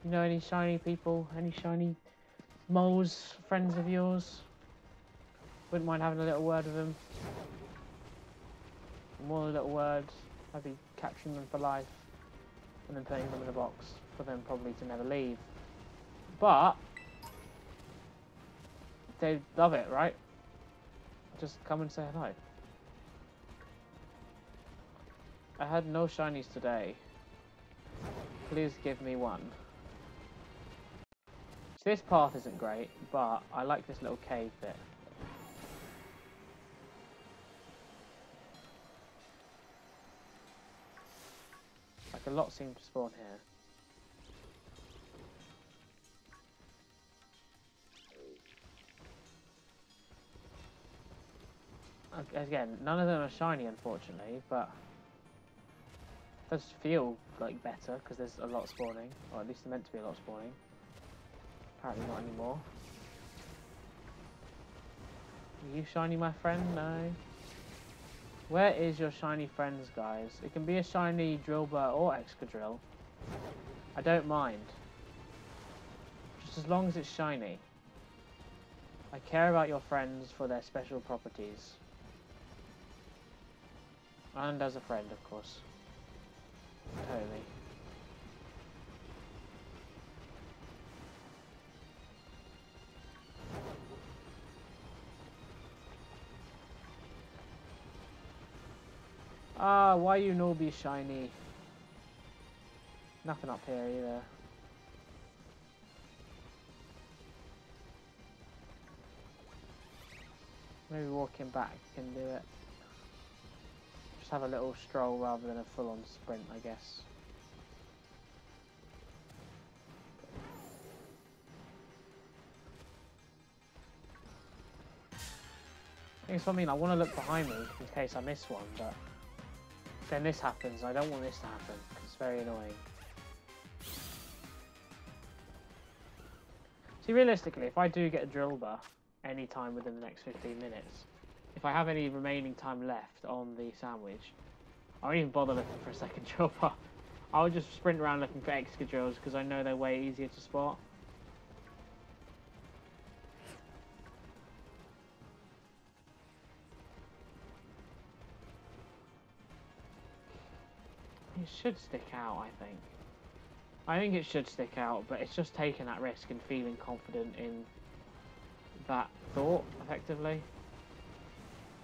You know any shiny people? Any shiny moles, friends of yours? Wouldn't mind having a little word with them. More than a little word. I'd be capturing them for life and then putting them in a box for them probably to never leave. But they love it, right? Just come and say hello. I had no shinies today. Please give me one. So this path isn't great, but I like this little cave bit. Like a lot seem to spawn here. Again, none of them are shiny, unfortunately, but it does feel like better because there's a lot spawning, or at least there's meant to be a lot spawning. Apparently not anymore. Are you shiny, my friend? No. Where is your shiny friends, guys? It can be a shiny Drillbur or Excadrill. I don't mind. Just as long as it's shiny. I care about your friends for their special properties. And as a friend, of course. Totally. Ah, why you no be shiny? Nothing up here either. Maybe walking back can do it. Just have a little stroll rather than a full-on sprint, I guess. I think it's what I mean. I want to look behind me in case I miss one, but then this happens. I don't want this to happen because it's very annoying. See, realistically, if I do get a Drilbur any time within the next 15 minutes, if I have any remaining time left on the sandwich, I won't even bother looking for a second Drilbur. I'll just sprint around looking for Excadrills because I know they're way easier to spot. It should stick out, I think. I think it should stick out, but it's just taking that risk and feeling confident in that thought, effectively.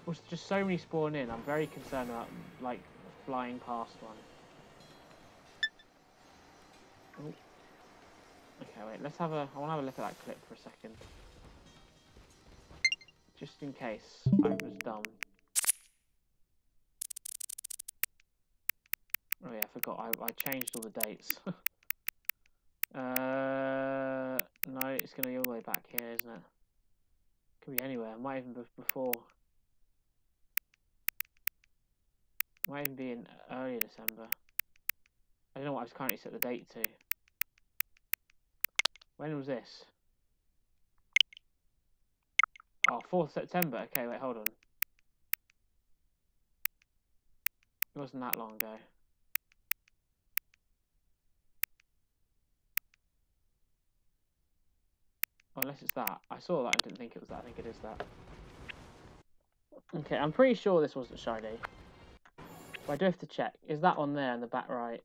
There's just so many spawn in, I'm very concerned about, like, flying past one. Ooh. Okay, wait, let's have a... I want to have a look at that clip for a second. Just in case I was dumb. Oh yeah, I forgot, I changed all the dates. No, it's going to be all the way back here, isn't it? Could be anywhere, it might even be before. Might even be in early December. I don't know what I've currently set the date to. When was this? Oh, 4th September. Okay, wait, hold on. It wasn't that long ago. Oh, unless it's that. I saw that and didn't think it was that. I think it is that. Okay, I'm pretty sure this wasn't shiny. But I do have to check. Is that on there in the back right?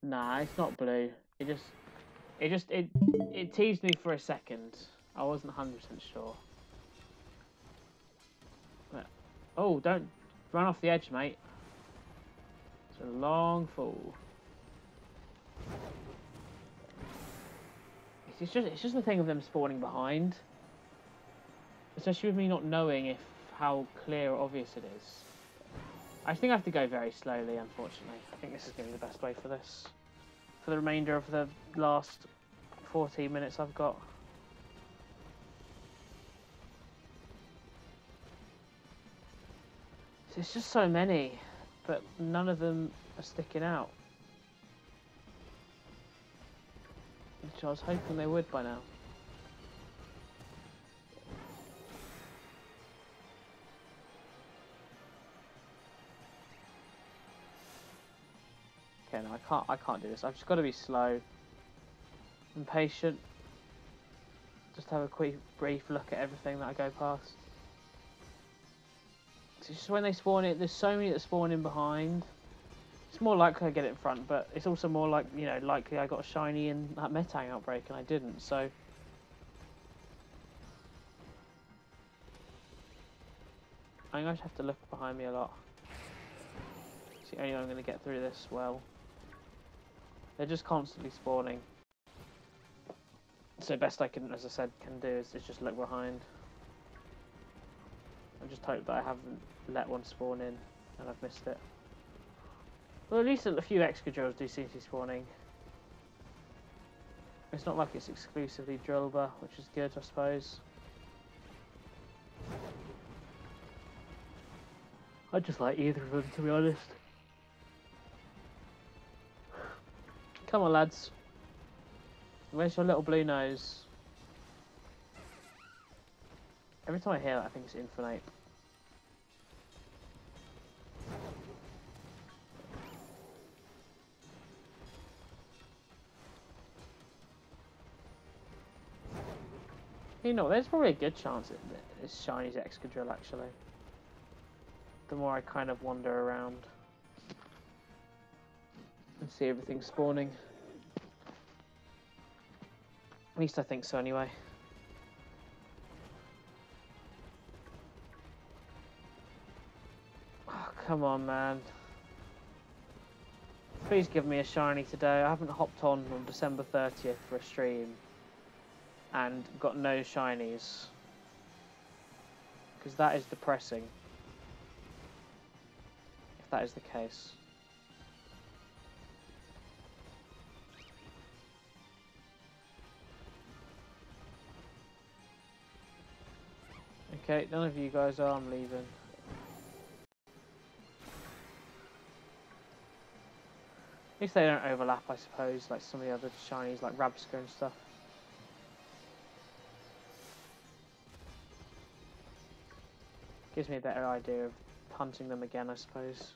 Nah, it's not blue. It teased me for a second. I wasn't 100% sure. But, oh, don't run off the edge, mate. It's a long fall. It's just the thing of them spawning behind. Especially with me not knowing how clear or obvious it is. I think I have to go very slowly, unfortunately. I think this is going to be the best way for this. For the remainder of the last 14 minutes I've got. There's just so many, but none of them are sticking out. Which I was hoping they would by now. Okay, no, I can't do this. I've just got to be slow and patient. Just have a quick, brief look at everything that I go past. It's just when they spawn it, there's so many that spawn in behind. It's more likely I get it in front, but it's also more like, you know, likely I got a shiny in that Metang outbreak and I didn't, so... I'm going to have to look behind me a lot. It's the only way I'm going to get through this well. They're just constantly spawning. So best I can, as I said, can do is just look behind. I just hope that I haven't let one spawn in and I've missed it. Well, at least a few Excadrills do seem to be spawning. It's not like it's exclusively Drilbur, which is good, I suppose. I just like either of them, to be honest. Come on, lads. Where's your little blue nose? Every time I hear that, I think it's Infinite. You know, there's probably a good chance it's Shiny's Excadrill, actually. The more I kind of wander around and see everything spawning. At least I think so, anyway. come on, man. Please give me a shiny today. I haven't hopped on December 30th for a stream and got no shinies. Because that is depressing. If that is the case. Okay, none of you guys are. I'm leaving. At least they don't overlap, I suppose, like some of the other shinies, like Rabsca and stuff. Gives me a better idea of hunting them again, I suppose.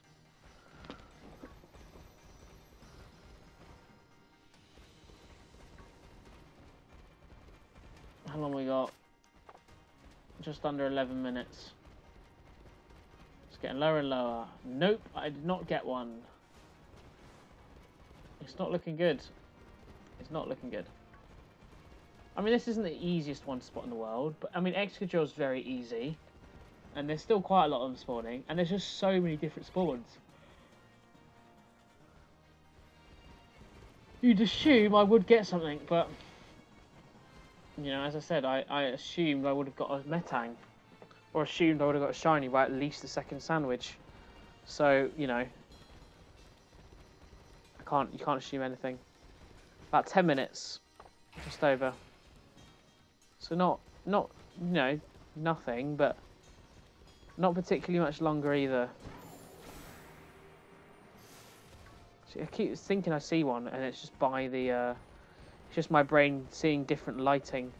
How long we got? Just under 11 minutes. It's getting lower and lower. Nope, I did not get one. It's not looking good. It's not looking good. I mean, this isn't the easiest one to spot in the world, but I mean, Excadrill is very easy. And there's still quite a lot of them spawning, and there's just so many different spawns. You'd assume I would get something, but... You know, as I said, I assumed I would have got a Metang. Or assumed I would have got a shiny by at least the second sandwich. So, you know... You can't assume anything. About 10 minutes. Just over. So not you know, nothing, but not particularly much longer either. See, I keep thinking I see one, and it's just by the it's just my brain seeing different lighting.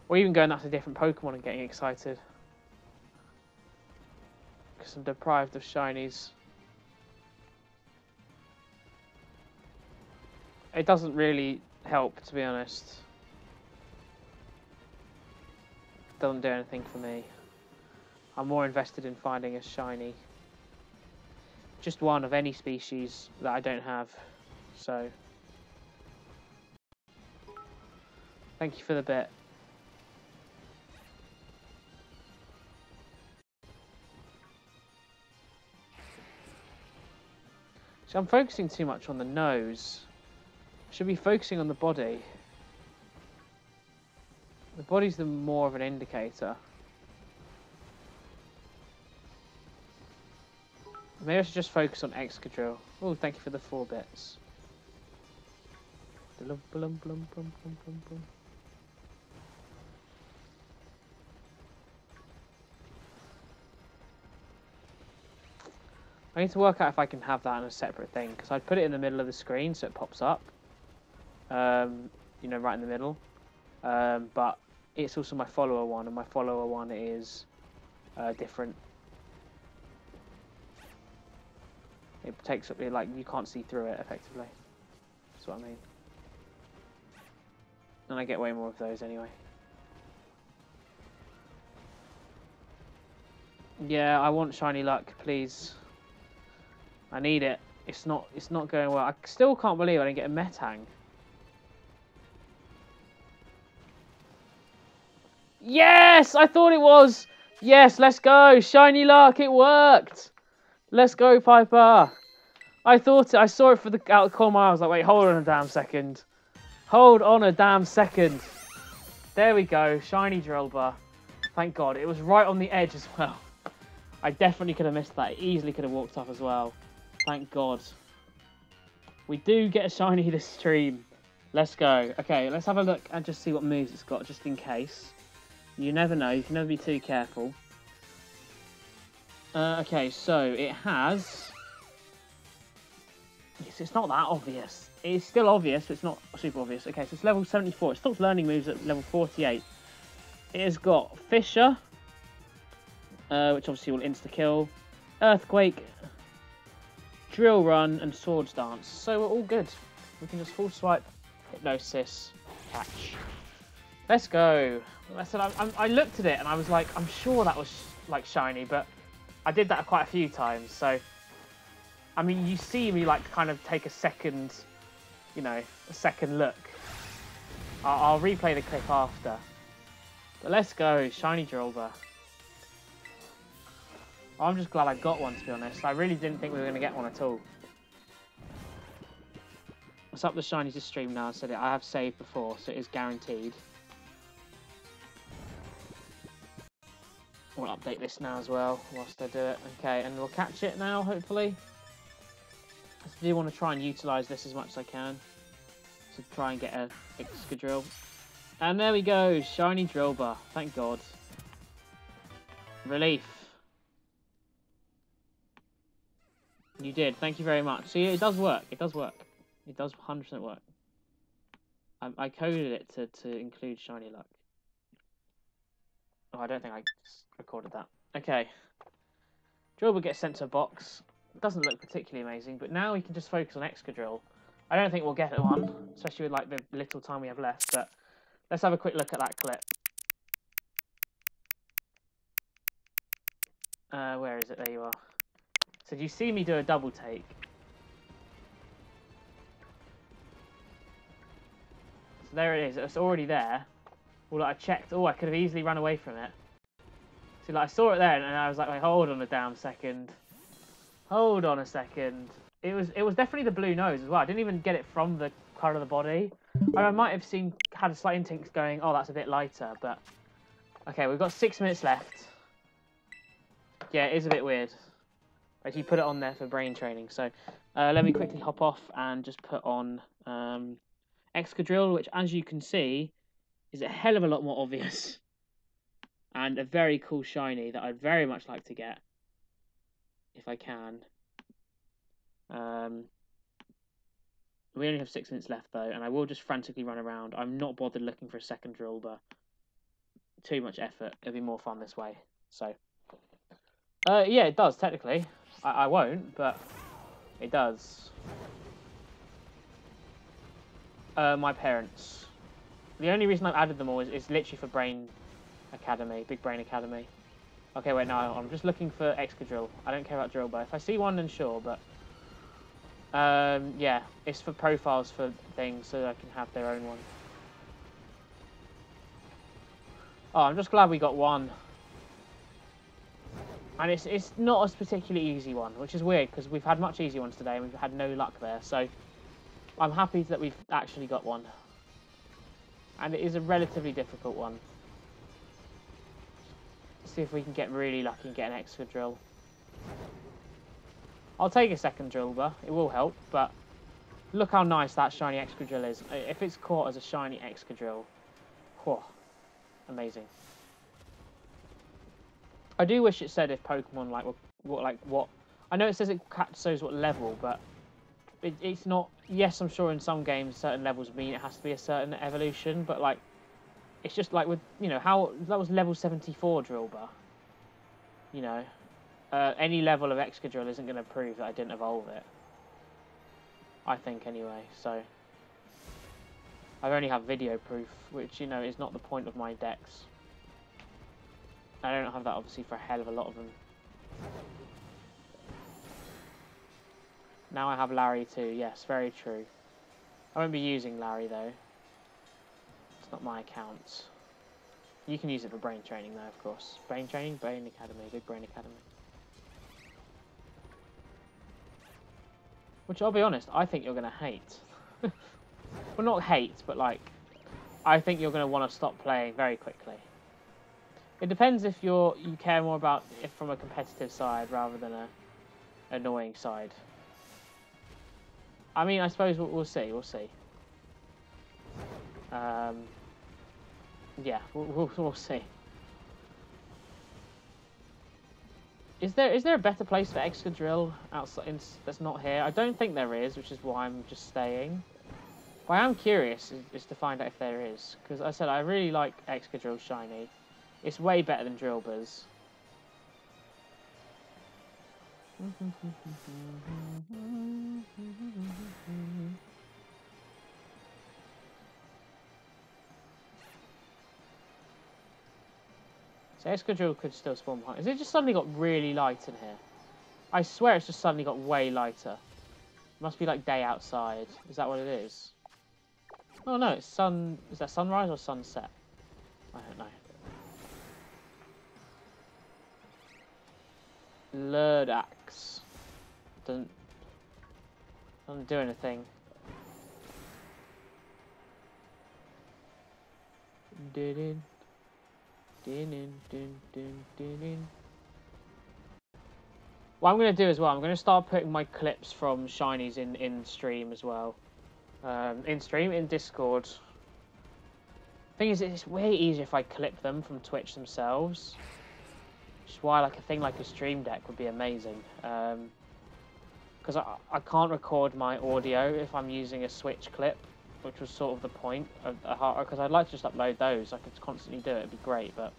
Or even going up to different Pokemon and getting excited. Because I'm deprived of shinies. It doesn't really help, to be honest. It doesn't do anything for me. I'm more invested in finding a shiny. Just one of any species that I don't have. So. Thank you for the bit. So I'm focusing too much on the nose. Should be focusing on the body. The body's the more of an indicator. Maybe I should just focus on Excadrill. Oh, thank you for the 4 bits. I need to work out if I can have that in a separate thing, because I'd put it in the middle of the screen so it pops up. You know, right in the middle. But it's also my follower one, and my follower one is different. It takes up, like, you can't see through it effectively. That's what I mean. And I get way more of those anyway. Yeah, I want shiny luck, please. I need it. It's not going well. I still can't believe I didn't get a Metang. Yes, I thought it was. Yes, let's go. Shiny luck, it worked. Let's go, Piper. I saw it for the out of the corner of my eye. I was like, wait, hold on a damn second. Hold on a damn second. There we go, shiny Drillbur. Thank God, it was right on the edge as well. I definitely could have missed that. It easily could have walked off as well. Thank God. We do get a shiny this stream. Let's go. Okay, let's have a look and just see what moves it's got, just in case. You never know. You can never be too careful. Okay, so it has... It's not that obvious. It's still obvious, but it's not super obvious. Okay, so it's level 74. It stops learning moves at level 48. It has got Fissure, which obviously will insta-kill, Earthquake, Drill Run, and Swords Dance. So we're all good. We can just full swipe, Hypnosis, catch. Let's go. I looked at it and I was like, I'm sure that was like shiny, but I did that quite a few times. So, I mean, you see me like kind of take a second, you know, a second look. I'll replay the clip after. But let's go, shiny Drillbur. I'm just glad I got one, to be honest. I really didn't think we were going to get one at all. Let's up the shiny to stream now. I said it. I have saved before, so it is guaranteed. We'll update this now as well, whilst I do it. Okay, and we'll catch it now, hopefully. I do want to try and utilise this as much as I can. To try and get a Excadrill. And there we go, shiny Drillbur. Thank God. Relief. You did. Thank you very much. See, it does work. It does work. It does 100% work. I coded it to include shiny luck. Oh, I don't think I recorded that. Okay. Drillbur gets sent to a box. Doesn't look particularly amazing, but now we can just focus on Excadrill. I don't think we'll get one, especially with like the little time we have left, but let's have a quick look at that clip. Where is it? There you are. So you see me do a double take. So there it is. It's already there. Well, like, I checked. Oh, I could have easily run away from it. See, like I saw it there, and I was like, wait, hold on a damn second. Hold on a second. It was definitely the blue nose as well. I didn't even get it from the colour of the body. I might have had a slight instinct going, oh, that's a bit lighter, but okay, we've got 6 minutes left. Yeah, it is a bit weird. Actually, put it on there for brain training. So let me quickly hop off and just put on Excadrill, which, as you can see, is a hell of a lot more obvious. And a very cool shiny that I'd very much like to get. If I can. We only have 6 minutes left, though, and I will just frantically run around. I'm not bothered looking for a second Drillbur. Too much effort. It'll be more fun this way. So, yeah, it does, technically. I won't, but it does. My parents. The only reason I've added them all is literally for Brain Academy, Big Brain Academy. Okay, wait, no, I'm just looking for Excadrill. I don't care about Drillbur. If I see one, then sure, but... yeah, it's for profiles for things, so I can have their own one. Oh, I'm just glad we got one. And it's not a particularly easy one, which is weird, because we've had much easier ones today, and we've had no luck there, so... I'm happy that we've actually got one. And it is a relatively difficult one. Let's see if we can get really lucky and get an Excadrill. I'll take a second Drillbur. It will help, but look how nice that shiny Excadrill is. If it's caught as a shiny Excadrill, whew, amazing. I do wish it said if Pokemon what. I know it says it shows what level, but it's not. Yes, I'm sure in some games certain levels mean it has to be a certain evolution, but like it's just like with how that was level 74 Drillbur. Any level of Excadrill isn't going to prove that I didn't evolve it. I think anyway. So I only have video proof, which is not the point of my decks. I don't have that obviously for a hell of a lot of them. Now I have Larry too. Yes, very true. I won't be using Larry though. It's not my account. You can use it for brain training though, of course. Brain training, Brain Academy, Big Brain Academy. Which I'll be honest, I think you're going to hate. Well, not hate, but like, I think you're going to want to stop playing very quickly. It depends if you care more about it from a competitive side rather than a annoying side. I mean, I suppose we'll see. We'll see. Yeah, we'll see. Is there a better place for Excadrill outside that's not here? I don't think there is, which is why I'm just staying. But I am curious is to find out if there is, because I said I really like Excadrill shiny. It's way better than Drillbur's. So Excadrill could still spawn behind. Has it just suddenly got really light in here? I swear it's just suddenly got way lighter. It must be like day outside. Is that what it is? Oh no, it's sun. Is that sunrise or sunset? I don't know. Lurdax. Doesn't do anything. What I'm going to do as well, I'm going to start putting my clips from shinies in stream as well. In stream, in Discord. Thing is, it's way easier if I clip them from Twitch themselves. Which is why like a thing like a stream deck would be amazing. Because I can't record my audio if I'm using a Switch clip, which was sort of the point of because I'd like to just upload those. I could constantly do it. It'd be great, but.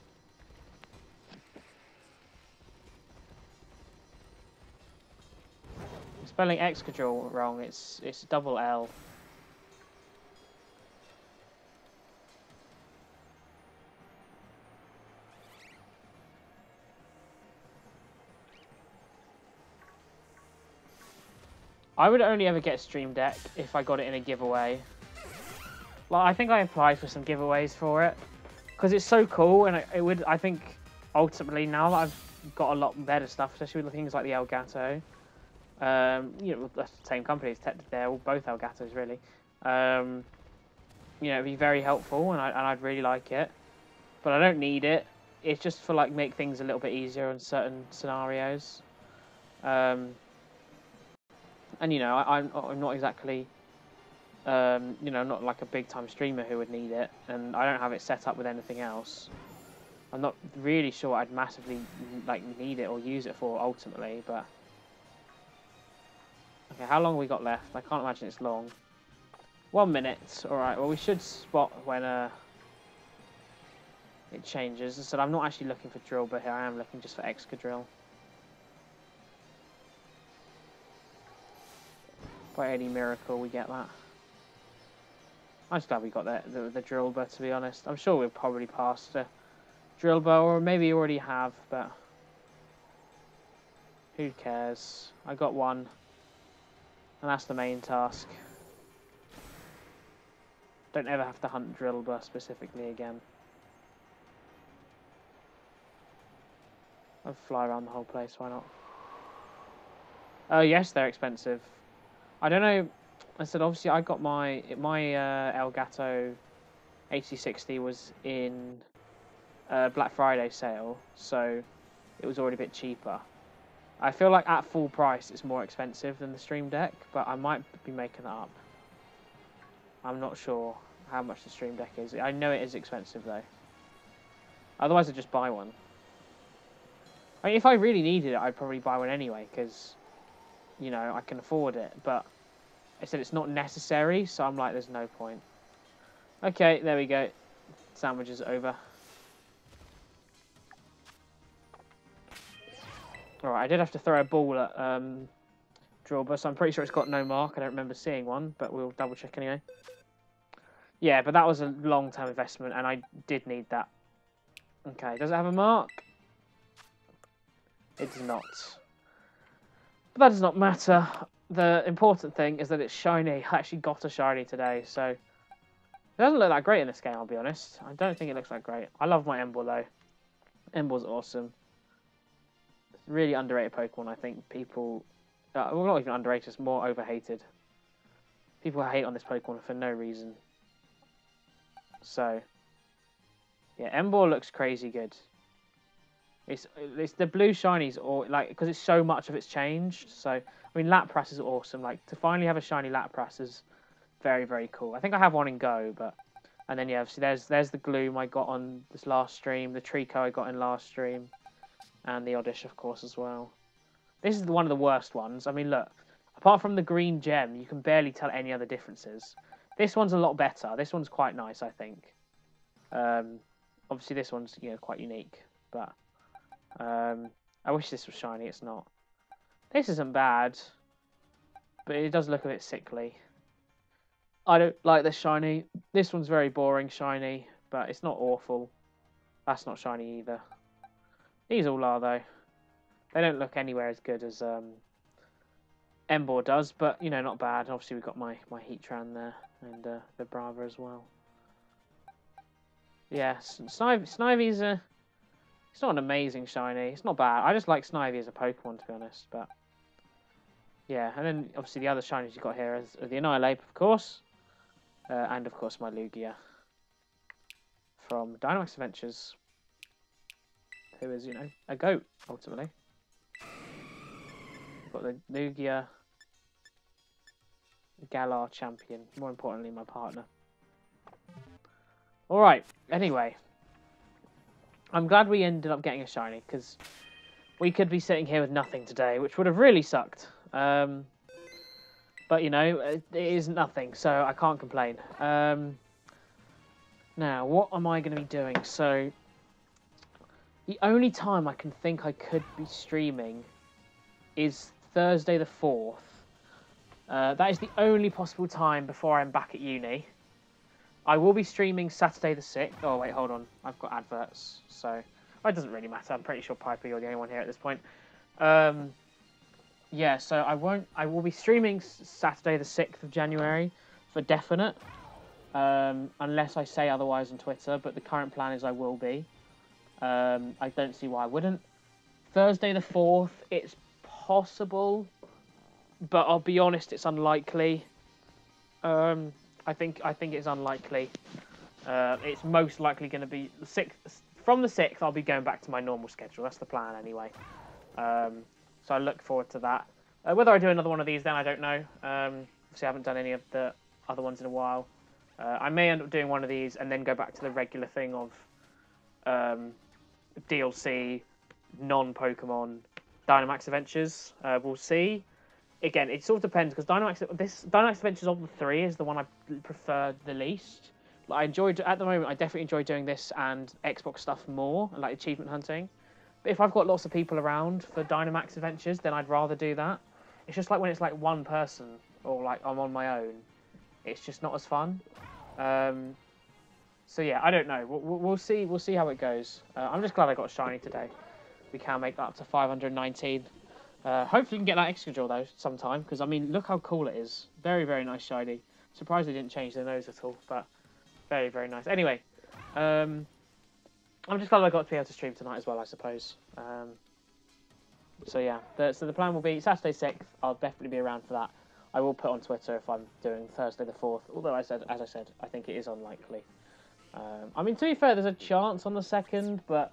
Spelling Excadrill wrong. It's double L. I would only ever get a Stream Deck if I got it in a giveaway. Like I think I applied for some giveaways for it because it's so cool, and it would. I think ultimately now that I've got a lot better stuff, especially with things like the Elgato. You know, the same company. They're all both Elgatos, really. You know, it'd be very helpful, and I'd really like it, but I don't need it. It's just for like make things a little bit easier in certain scenarios. And you know, I'm not exactly, you know, not like a big time streamer who would need it, and I don't have it set up with anything else. I'm not really sure I'd massively like need it or use it for ultimately, but. Okay, how long have we got left? I can't imagine it's long. 1 minute. Alright, well we should spot when it changes. As I said, I'm not actually looking for Drillbur here, I am looking just for Excadrill. By any miracle we get that. I'm just glad we got the Drillbur, to be honest. I'm sure we'll probably pass the Drillbur, or maybe you already have, but who cares? I got one. And that's the main task. Don't ever have to hunt Drillbur specifically again. I'll fly around the whole place, why not? Oh yes, they're expensive. I don't know. I said obviously I got my Elgato HD60 was in Black Friday sale, so it was already a bit cheaper. I feel like at full price it's more expensive than the Stream Deck, but I might be making that up. I'm not sure how much the Stream Deck is. I know it is expensive though. Otherwise I'd just buy one. I mean, if I really needed it, I'd probably buy one anyway, because, you know, I can afford it. But I said it's not necessary, so I'm like, there's no point. Okay, there we go. Sandwich is over. Alright, I did have to throw a ball at Drillbur, so I'm pretty sure it's got no mark. I don't remember seeing one, but we'll double check anyway. Yeah, but that was a long-term investment, and I did need that. Okay, does it have a mark? It does not. But that does not matter. The important thing is that it's shiny. I actually got a shiny today, so... It doesn't look that great in this game, I'll be honest. I don't think it looks that great. I love my Emboar, though. Emboar's awesome. It's a really underrated Pokemon, I think. People... well, not even underrated, it's more overhated. People hate on this Pokemon for no reason. So... Yeah, Emboar looks crazy good. It's the blue shinies, or like, because it's so much of it's changed. So I mean, Lapras is awesome. Like, to finally have a shiny Lapras is very, very cool. I think I have one in Go, but and then yeah, obviously there's the Gloom I got on this last stream, the Trico I got in last stream, and the Oddish, of course, as well. This is one of the worst ones. I mean, look, apart from the green gem, you can barely tell any other differences. This one's a lot better. This one's quite nice, I think. Obviously this one's, you know, quite unique, but. I wish this was shiny, it's not. This isn't bad, but it does look a bit sickly. I don't like this shiny. This one's very boring shiny, but it's not awful. That's not shiny either. These all are, though. They don't look anywhere as good as Emboar does, but, you know, not bad. Obviously we've got my Heatran there, and the Brava as well. Yeah, Snivy's It's not an amazing shiny. It's not bad. I just like Snivy as a Pokemon, to be honest. But yeah, and then obviously the other shinies you've got here is the Annihilape, of course. And of course my Lugia from Dynamax Adventures, who is, you know, a goat, ultimately. Got the Lugia Galar champion, more importantly my partner. Alright, anyway. I'm glad we ended up getting a shiny, because we could be sitting here with nothing today, which would have really sucked. But, you know, it is nothing, so I can't complain. Now, what am I going to be doing? So, the only time I can think I could be streaming is Thursday the 4th. That is the only possible time before I'm back at uni. I will be streaming Saturday the 6th. Oh, wait, hold on. I've got adverts, so... Well, it doesn't really matter. I'm pretty sure, Piper, you're the only one here at this point. Yeah, so I will be streaming Saturday the 6th of January for definite. Unless I say otherwise on Twitter, but the current plan is I will be. I don't see why I wouldn't. Thursday the 4th, it's possible, but I'll be honest, it's unlikely. I think it's unlikely. It's most likely going to be the 6th. From the 6th, I'll be going back to my normal schedule. That's the plan anyway. So I look forward to that. Whether I do another one of these then, I don't know. Obviously, I haven't done any of the other ones in a while. I may end up doing one of these and then go back to the regular thing of DLC, non-Pokemon, Dynamax Adventures. We'll see. Again, it sort of depends, because Dynamax Adventures of the three is the one I prefer the least. Like, I enjoyed, at the moment, I definitely enjoy doing this and Xbox stuff more, like achievement hunting. But if I've got lots of people around for Dynamax Adventures, then I'd rather do that. It's just like when it's like one person, or like I'm on my own, it's just not as fun. So yeah, I don't know. We'll see. We'll see how it goes. I'm just glad I got a shiny today. We can make that up to 519. Hopefully we can get that extra drill though sometime, because I mean, look how cool it is. Very, very nice shiny. Surprised they didn't change their nose at all, but very, very nice. Anyway, I'm just glad I got to be able to stream tonight as well, I suppose. So yeah, so the plan will be Saturday 6th. I'll definitely be around for that. I will put on Twitter if I'm doing Thursday the 4th, although as I said, I think it is unlikely. I mean, to be fair, there's a chance on the 2nd, but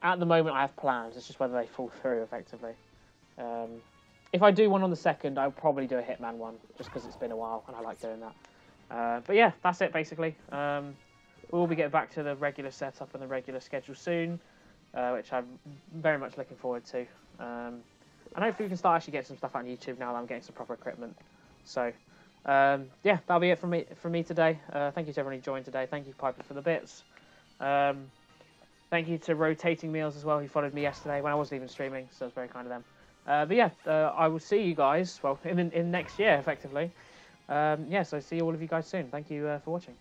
at the moment I have plans. It's just whether they fall through, effectively. If I do one on the 2nd, I'll probably do a Hitman one, just because it's been a while and I like doing that. But yeah, that's it, basically. We'll be getting back to the regular setup and the regular schedule soon, which I'm very much looking forward to. And hopefully we can start actually getting some stuff on YouTube now that I'm getting some proper equipment. So, yeah, that'll be it from me today. Thank you to everyone who joined today. Thank you, Piper, for the bits. Thank you to Rotating Meals as well, who followed me yesterday when I wasn't even streaming, so it was very kind of them. But yeah, I will see you guys, well, in next year, effectively. Yeah, so see all of you guys soon. Thank you for watching.